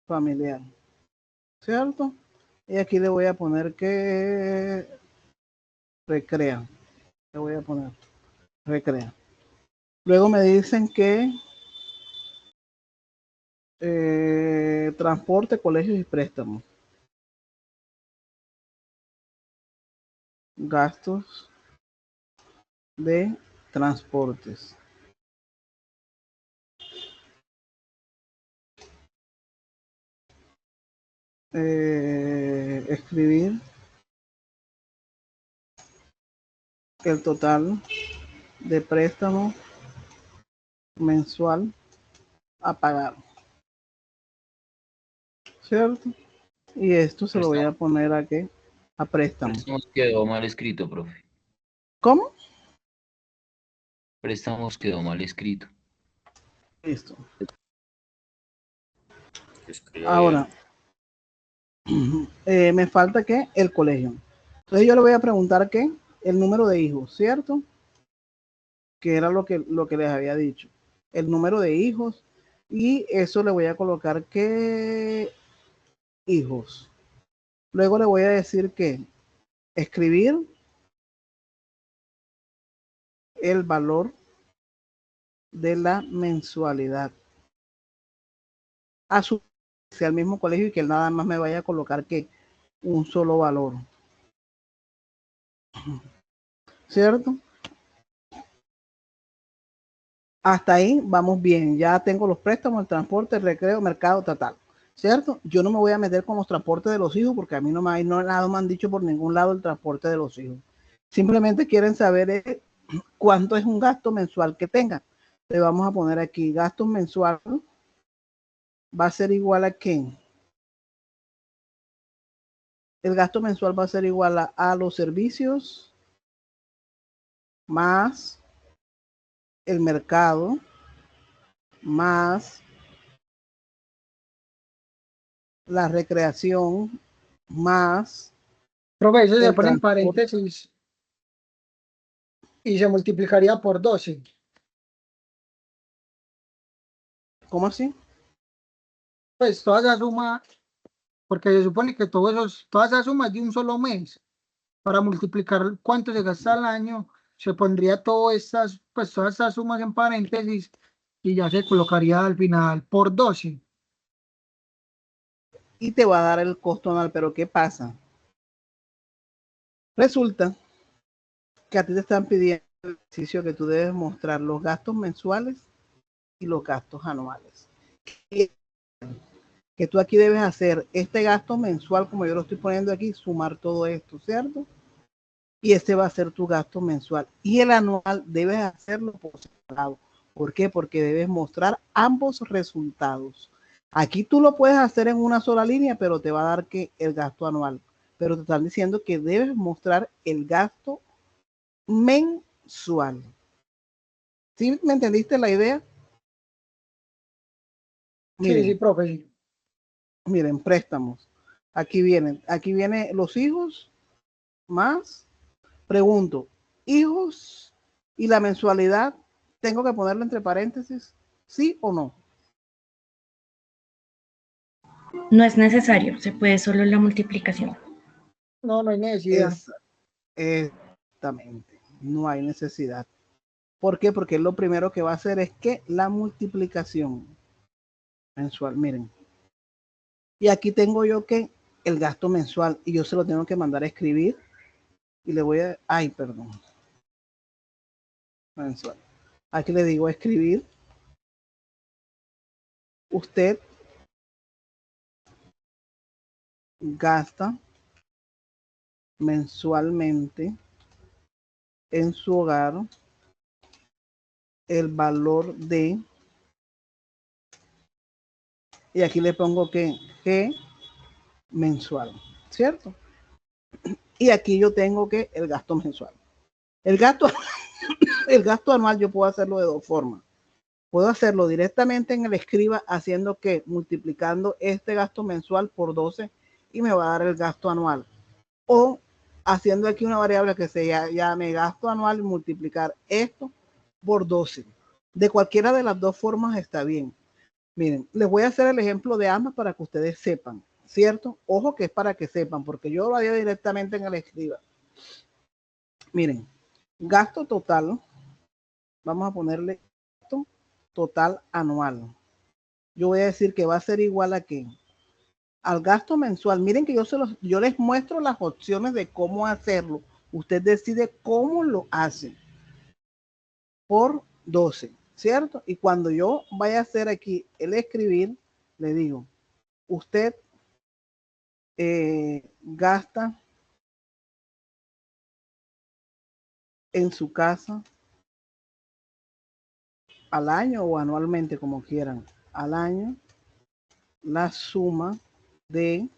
familiar, ¿cierto? Y aquí le voy a poner que recrea. Le voy a poner recrea. Luego me dicen que transporte, colegios y préstamos. Gastos de transportes. Escribir el total de préstamo mensual a pagar, ¿cierto? Y esto se lo voy a poner aquí a préstamo.
Préstamos quedó mal escrito, profe.
¿Cómo?
Préstamos quedó mal escrito.
Listo. Ahora, me falta que el colegio. Entonces yo le voy a preguntar que el número de hijos, ¿cierto? Que era lo que les había dicho. El número de hijos. Y eso le voy a colocar que hijos. Luego le voy a decir que escribir el valor de la mensualidad. A su al mismo colegio y que él nada más me vaya a colocar que un solo valor. ¿Cierto? Hasta ahí vamos bien. Ya tengo los préstamos, el transporte, el recreo, mercado, total. ¿Cierto? Yo no me voy a meter con los transportes de los hijos porque a mí no me han dicho por ningún lado el transporte de los hijos. Simplemente quieren saber cuánto es un gasto mensual que tengan. Le vamos a poner aquí gasto mensual. Va a ser igual a ¿qué? El gasto mensual va a ser igual a los servicios más el mercado más la recreación más
Profe, eso se
el
pone en
transporte.
paréntesis y se multiplicaría por 12.
¿Cómo así?
Pues toda esa suma, porque se supone que toda esa suma es de un solo mes. Para multiplicar cuánto se gasta al año, se pondría pues todas estas sumas en paréntesis y ya se colocaría al final por 12.
Y te va a dar el costo anual. Pero ¿qué pasa? Resulta que a ti te están pidiendo el ejercicio que tú debes mostrar los gastos mensuales y los gastos anuales. Que tú aquí debes hacer este gasto mensual, como yo lo estoy poniendo aquí, sumar todo esto, ¿cierto? Y este va a ser tu gasto mensual. Y el anual debes hacerlo por separado. ¿Por qué? Porque debes mostrar ambos resultados. Aquí tú lo puedes hacer en una sola línea, pero te va a dar que el gasto anual. Pero te están diciendo que debes mostrar el gasto mensual. ¿Sí me entendiste la idea? Miren,
Sí, profe. Sí.
miren, préstamos. Aquí vienen los hijos más. Pregunto, hijos y la mensualidad, ¿tengo que ponerlo entre paréntesis? ¿Sí o no?
No es necesario, se puede solo la multiplicación.
No, no hay necesidad.
Exactamente, no hay necesidad. ¿Por qué? Porque lo primero que va a hacer es que la multiplicación mensual, miren. Y aquí tengo yo que el gasto mensual y yo se lo tengo que mandar a escribir y le voy a, ay, perdón, mensual. Aquí le digo a escribir. Usted gasta mensualmente en su hogar el valor de, y aquí le pongo que G mensual, ¿cierto? Y aquí yo tengo que el gasto mensual. El gasto, el gasto anual yo puedo hacerlo de dos formas. Puedo hacerlo directamente en el escriba haciendo que multiplicando este gasto mensual por 12 y me va a dar el gasto anual. O haciendo aquí una variable que se llame gasto anual y multiplicar esto por 12. De cualquiera de las dos formas está bien. Miren, les voy a hacer el ejemplo de ambas para que ustedes sepan, ¿cierto? Ojo que es para que sepan, porque yo lo haría directamente en el escriba. Miren, gasto total, vamos a ponerle gasto total anual. Yo voy a decir que va a ser igual a ¿qué? Al gasto mensual. Miren que yo les muestro las opciones de cómo hacerlo. Usted decide cómo lo hace. Por 12, ¿cierto? Y cuando yo vaya a hacer aquí el escribir, le digo, usted gasta en su casa al año o anualmente, como quieran, al año, la suma de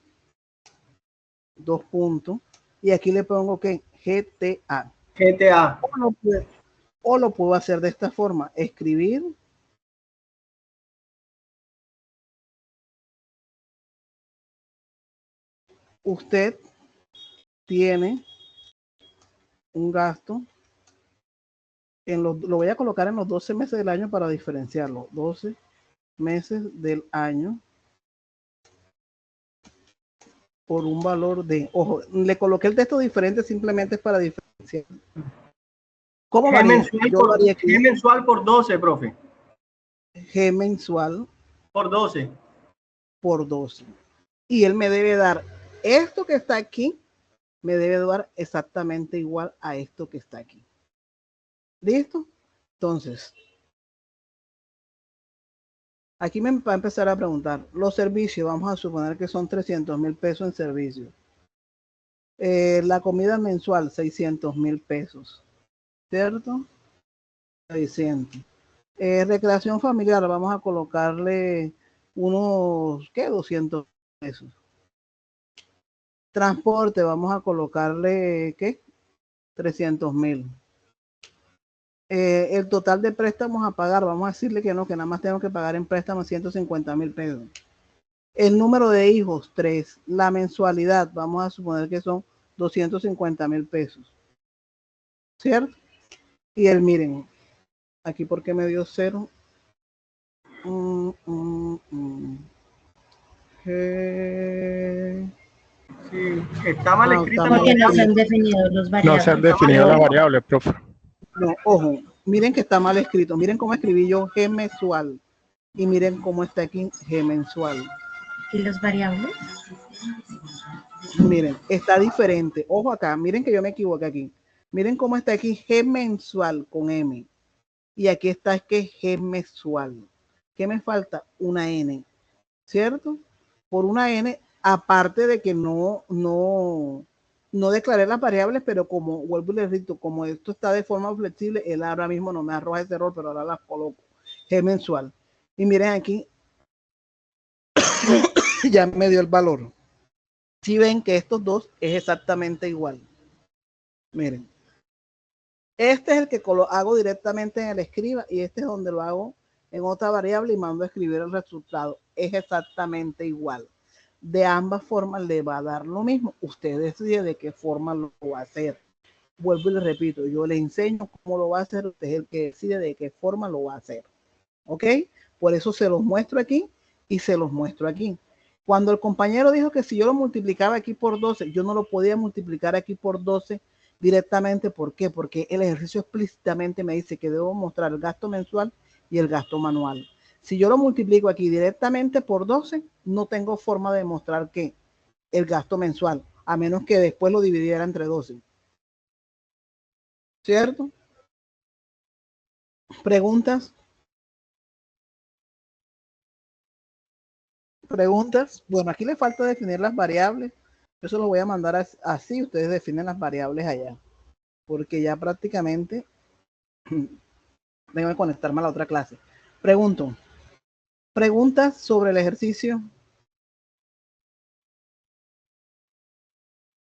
2 puntos. Y aquí le pongo que GTA.
GTA.
O lo puedo hacer de esta forma, escribir usted tiene un gasto lo voy a colocar en los 12 meses del año para diferenciarlo. 12 meses del año por un valor de, ojo, le coloqué el texto diferente simplemente para diferenciar. ¿Cómo varía?
G mensual por 12, profe.
G mensual
por 12.
Por 12. Y él me debe dar esto que está aquí, me debe dar exactamente igual a esto que está aquí. ¿Listo? Entonces, aquí me va a empezar a preguntar, los servicios, vamos a suponer que son 300,000 pesos en servicios. La comida mensual, 600,000 pesos, ¿cierto? 600. Recreación familiar, vamos a colocarle unos, ¿qué? 200 pesos. Transporte, vamos a colocarle, ¿qué? 300,000. El total de préstamos a pagar, vamos a decirle que no, que nada más tengo que pagar en préstamos 150,000 pesos. El número de hijos, 3. La mensualidad, vamos a suponer que son 250,000 pesos. ¿Cierto? Y él, miren, aquí porque me dio 0.
Sí, está mal escrita la
Porque no se
variable.
han definido los
No
variables.
se han definido las variables, profe.
No, ojo, miren que está mal escrito. Miren cómo escribí yo G mensual. Y miren cómo está aquí G mensual.
¿Y los variables?
Miren, está diferente. Ojo acá, miren que yo me equivoqué aquí. Miren cómo está aquí G mensual con M. Y aquí está es que G mensual. ¿Qué me falta? Una N, ¿cierto? Por una N, aparte de que no declaré las variables, pero como vuelvo y les digo, como esto está de forma flexible, él ahora mismo no me arroja ese error, pero ahora las coloco. G mensual. Y miren aquí, ya me dio el valor. Si ven que estos dos es exactamente igual. Miren. Este es el que hago directamente en el escriba y este es donde lo hago en otra variable y mando a escribir el resultado. Es exactamente igual. De ambas formas le va a dar lo mismo. Usted decide de qué forma lo va a hacer. Vuelvo y le repito, yo le enseño cómo lo va a hacer. Usted es el que decide de qué forma lo va a hacer. ¿Ok? Por eso se los muestro aquí y se los muestro aquí. Cuando el compañero dijo que si yo lo multiplicaba aquí por 12, yo no lo podía multiplicar aquí por 12 directamente. ¿Por qué? Porque el ejercicio explícitamente me dice que debo mostrar el gasto mensual y el gasto manual. Si yo lo multiplico aquí directamente por 12, no tengo forma de mostrar que el gasto mensual, a menos que después lo dividiera entre 12. ¿Cierto? ¿Preguntas? ¿Preguntas? Bueno, aquí le falta definir las variables. Yo se lo voy a mandar así, ustedes definen las variables allá. Porque ya prácticamente tengo que conectarme a la otra clase. Pregunto. ¿Preguntas sobre el ejercicio?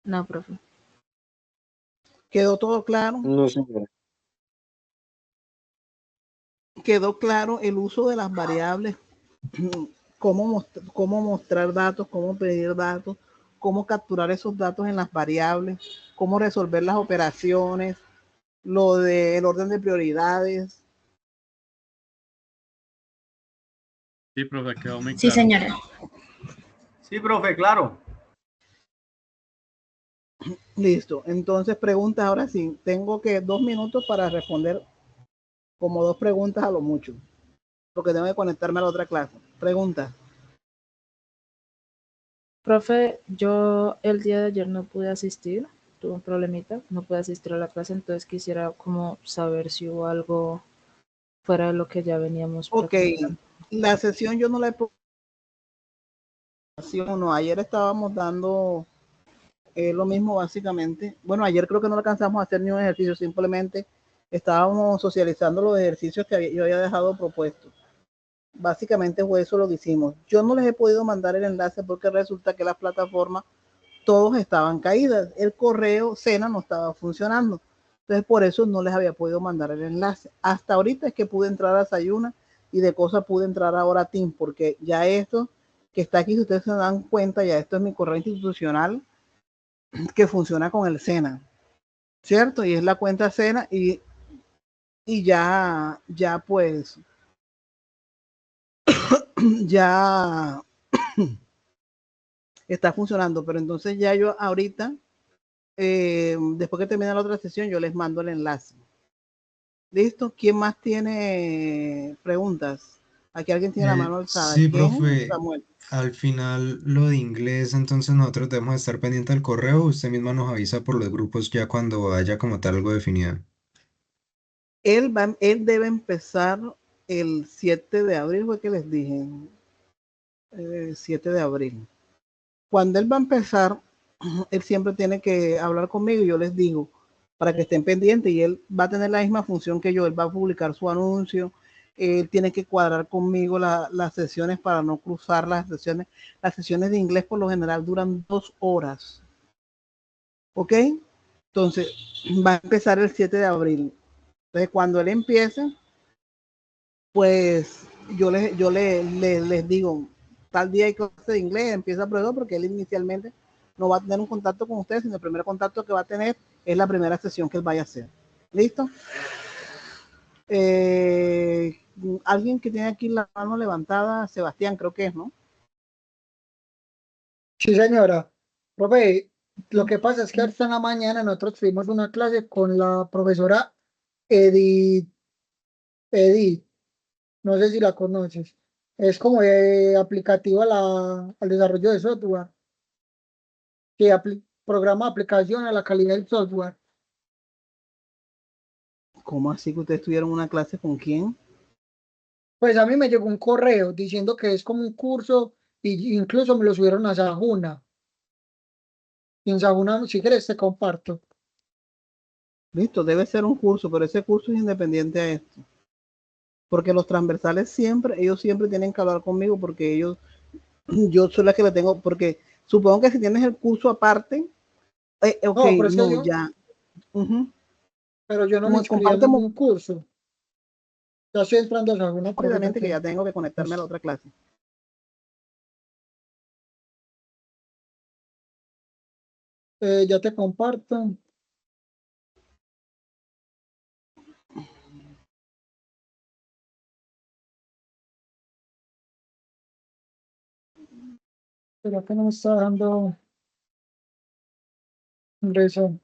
No, profe.
¿Quedó todo claro?
No, señora.
¿Quedó claro el uso de las variables? Cómo mostrar datos, cómo pedir datos, cómo capturar esos datos en las variables, cómo resolver las operaciones, lo del orden de prioridades.
Sí, profe, quedó muy
Sí,
claro.
señora.
Sí, profe, claro.
Listo. Entonces, preguntas ahora sí. Tengo que 2 minutos para responder como 2 preguntas a lo mucho. Porque tengo que conectarme a la otra clase. Preguntas.
Profe, yo el día de ayer no pude asistir, tuve un problemita, no pude asistir a la clase, entonces quisiera como saber si hubo algo fuera de lo que ya veníamos
Ok.
practicando.
La sesión yo no la he... No, ayer estábamos dando lo mismo básicamente. Bueno, ayer creo que no alcanzamos a hacer ni un ejercicio, simplemente estábamos socializando los ejercicios que yo había dejado propuestos. Básicamente fue eso lo que hicimos. Yo no les he podido mandar el enlace porque resulta que las plataformas todos estaban caídas. El correo Sena no estaba funcionando. Entonces por eso no les había podido mandar el enlace. Hasta ahorita es que pude entrar a Sayuna y de cosa pude entrar ahora a Team, porque ya esto que está aquí, si ustedes se dan cuenta, ya esto es mi correo institucional que funciona con el Sena, ¿cierto? Y es la cuenta Sena y ya pues, ya está funcionando, pero entonces ya yo ahorita, después que termine la otra sesión, yo les mando el enlace. ¿Listo? ¿Quién más tiene preguntas? Aquí alguien tiene la mano alzada.
Sí,
¿Quién?
profe,
Samuel.
al final lo de inglés, entonces nosotros debemos estar pendiente del correo, usted misma nos avisa por los grupos ya cuando haya como tal algo definido.
Él debe empezar el 7 de abril, fue que les dije. 7 de abril. Cuando él va a empezar, él siempre tiene que hablar conmigo y yo les digo para que estén pendientes y él va a tener la misma función que yo, él va a publicar su anuncio, él tiene que cuadrar conmigo las sesiones para no cruzar las sesiones de inglés por lo general duran 2 horas, ¿ok? Entonces va a empezar el 7 de abril, entonces cuando él empiece, pues yo les digo, tal día hay clase de inglés, empieza a probar porque él inicialmente no va a tener un contacto con ustedes, sino el primer contacto que va a tener es la primera sesión que él vaya a hacer. ¿Listo? Alguien que tiene aquí la mano levantada, Sebastián, creo que es, ¿no?
Sí, señora. Profe, lo que pasa es que hasta en la mañana nosotros tuvimos una clase con la profesora Edith, Edith, no sé si la conoces. Es como aplicativo al desarrollo de software, que programa aplicación a la calidad del software.
¿Cómo así que ustedes tuvieron una clase con quién?
Pues a mí me llegó un correo diciendo que es como un curso y incluso me lo subieron a Sajuna. Y en Sajuna, si quieres, te comparto.
Listo, debe ser un curso, pero ese curso es independiente a esto. Porque los transversales siempre, ellos siempre tienen que hablar conmigo porque ellos, yo soy la que le tengo, porque supongo que si tienes el curso aparte, ok,
No, pero es que
no, ya.
pero yo no me
Como
inscribí en
comparte
ningún curso. Ya estoy entrando a Sajuna, profe,
rápidamente que ya tengo que conectarme a la otra clase.
ya te comparto. Pero que no me está dando ingreso.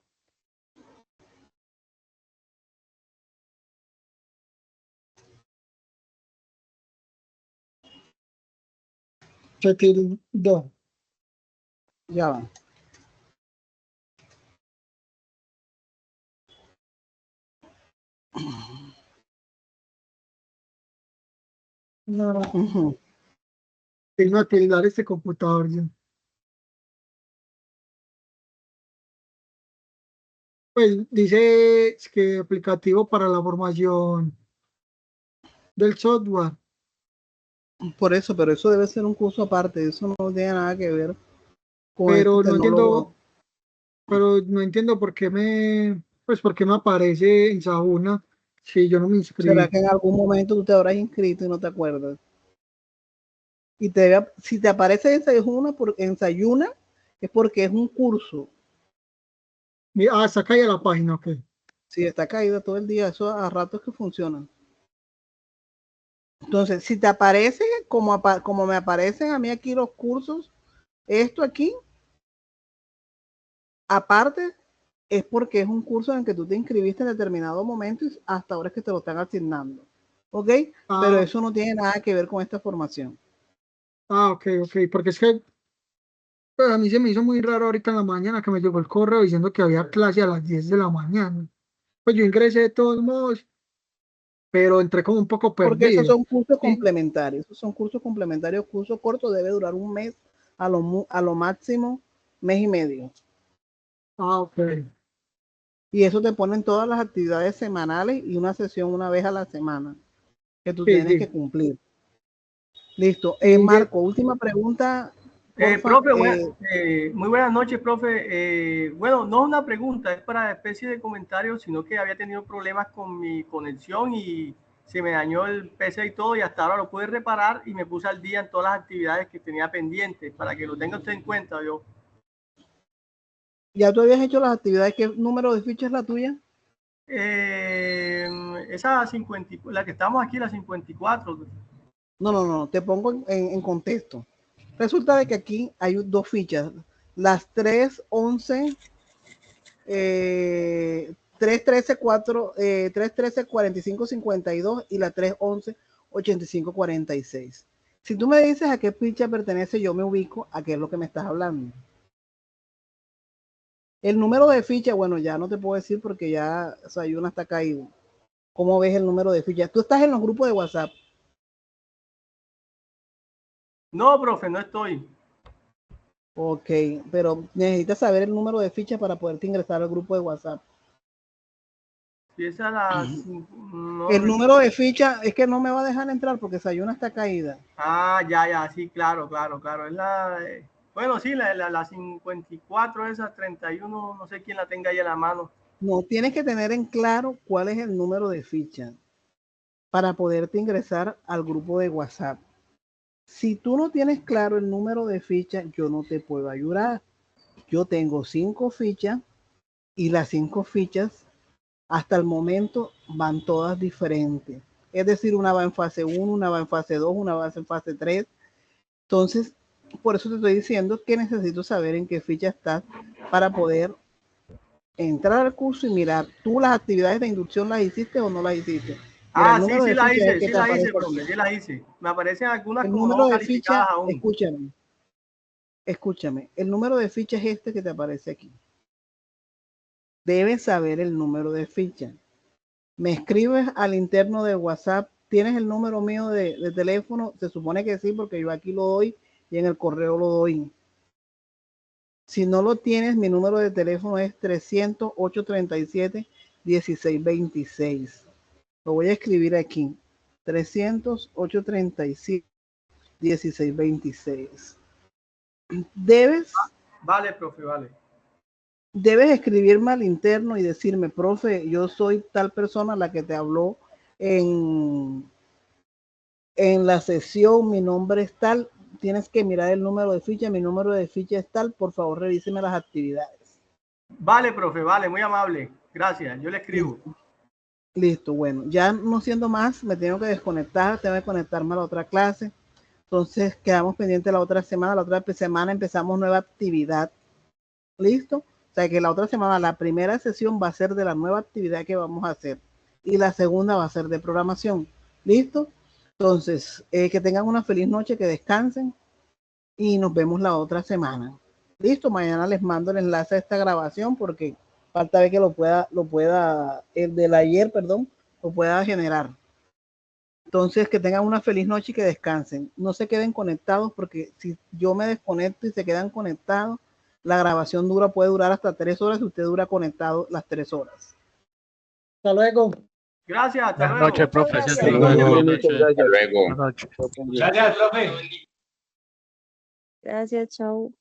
Se tildó.
Ya va.
No,
Ujú.
tengo que tildar este computador. Ya. Pues dice que aplicativo para la formación del software.
Por eso, pero eso debe ser un curso aparte, eso no tiene nada que ver con este
Pero no entiendo,
tecnólogo.
pero no entiendo pues por qué me aparece en Sajuna si yo no me
¿Será
inscribí.
que en algún momento tú te habrás inscrito y no te acuerdas? Y si te aparece ensayuna, es porque es un curso.
Está acá ya la página, ok.
Si está caída todo el día, eso a ratos que funciona. Entonces, si te aparece como me aparecen a mí aquí los cursos, esto aquí, aparte, es porque es un curso en el que tú te inscribiste en determinado momento y hasta ahora es que te lo están asignando. ¿Ok? Pero
Ah,
eso no tiene nada que ver con esta formación.
ok, porque es que pues, a mí se me hizo muy raro ahorita en la mañana que me llegó el correo diciendo que había clase a las 10 de la mañana. Pues yo ingresé de todos modos, pero entré como un poco
Porque esos
perdido.
son cursos
Y,
complementarios. Esos son cursos complementarios. Curso corto debe durar un mes, a lo máximo mes y medio.
ok.
Y eso te ponen todas las actividades semanales y una sesión una vez a la semana que tú
Sí,
tienes que
sí.
cumplir. Listo.
Y
Marco, última pregunta, porfa.
Profe, muy buenas noches, profe. Bueno, no es una pregunta, es para especie de comentario, sino que había tenido problemas con mi conexión y se me dañó el PC y todo, y hasta ahora lo pude reparar y me puse al día en todas las actividades que tenía pendientes, para que lo tenga usted en cuenta.
¿Ya tú habías hecho las actividades? ¿Qué número de ficha es la tuya?
Esa 50, la que estamos aquí, la 54.
No, te pongo en contexto. Resulta de que aquí hay dos fichas, las 311, 313, 313, 45, 52 y la 311, 85, 46. Si tú me dices a qué ficha pertenece, yo me ubico a qué es lo que me estás hablando. El número de ficha, bueno, ya no te puedo decir porque ya Sayuna está caído. ¿Cómo ves el número de ficha? Tú estás en los grupos de WhatsApp.
No, profe, no estoy.
Ok, pero necesitas saber el número de ficha para poderte ingresar al grupo de WhatsApp.
Si esa las no
El
recuerdo.
número de ficha es que no me va a dejar entrar porque Sayuna está caída.
Ya, sí, claro. Es bueno, sí, la 54, esa 31, no sé quién la tenga ahí en la mano.
No, tienes que tener en claro cuál es el número de ficha para poderte ingresar al grupo de WhatsApp. Si tú no tienes claro el número de ficha, yo no te puedo ayudar. Yo tengo 5 fichas y las 5 fichas hasta el momento van todas diferentes. Es decir, una va en fase 1, una va en fase 2, una va en fase 3. Entonces, por eso te estoy diciendo que necesito saber en qué ficha estás para poder entrar al curso y mirar, ¿tú las actividades de inducción las hiciste o no las hiciste?
Ah, sí, sí la hice, profe, sí la hice. Me aparecen algunas
el
como
número
no
de
calificadas
ficha,
aún.
escúchame, el número de ficha es este que te aparece aquí. Debes saber el número de ficha. Me escribes al interno de WhatsApp, ¿tienes el número mío de teléfono? Se supone que sí, porque yo aquí lo doy y en el correo lo doy. Si no lo tienes, mi número de teléfono es 300-837-1626. Lo voy a escribir aquí. 300-837-1626. Debes.
Vale, profe, vale.
Debes escribirme al interno y decirme, profe, yo soy tal persona la que te habló en la sesión, mi nombre es tal, tienes que mirar el número de ficha, mi número de ficha es tal, por favor revíseme las actividades.
Vale, profe, vale, muy amable. Gracias, yo le escribo.
Listo, bueno, ya no siendo más, me tengo que desconectar, tengo que conectarme a la otra clase. Entonces quedamos pendientes la otra semana empezamos nueva actividad. ¿Listo? O sea que la otra semana, la primera sesión va a ser de la nueva actividad que vamos a hacer y la segunda va a ser de programación. ¿Listo? Entonces, que tengan una feliz noche, que descansen y nos vemos la otra semana. Listo, mañana les mando el enlace a esta grabación porque falta ver que lo pueda, el del ayer, perdón, lo pueda generar. Entonces, que tengan una feliz noche y que descansen. No se queden conectados porque si yo me desconecto y se quedan conectados, la grabación puede durar hasta 3 horas y usted dura conectado las 3 horas. Hasta luego.
Gracias, hasta luego.
Buenas noches, profe.
Gracias,
Hasta luego.
Hasta luego.
Buenas noches.
Gracias, profe.
Gracias, chao.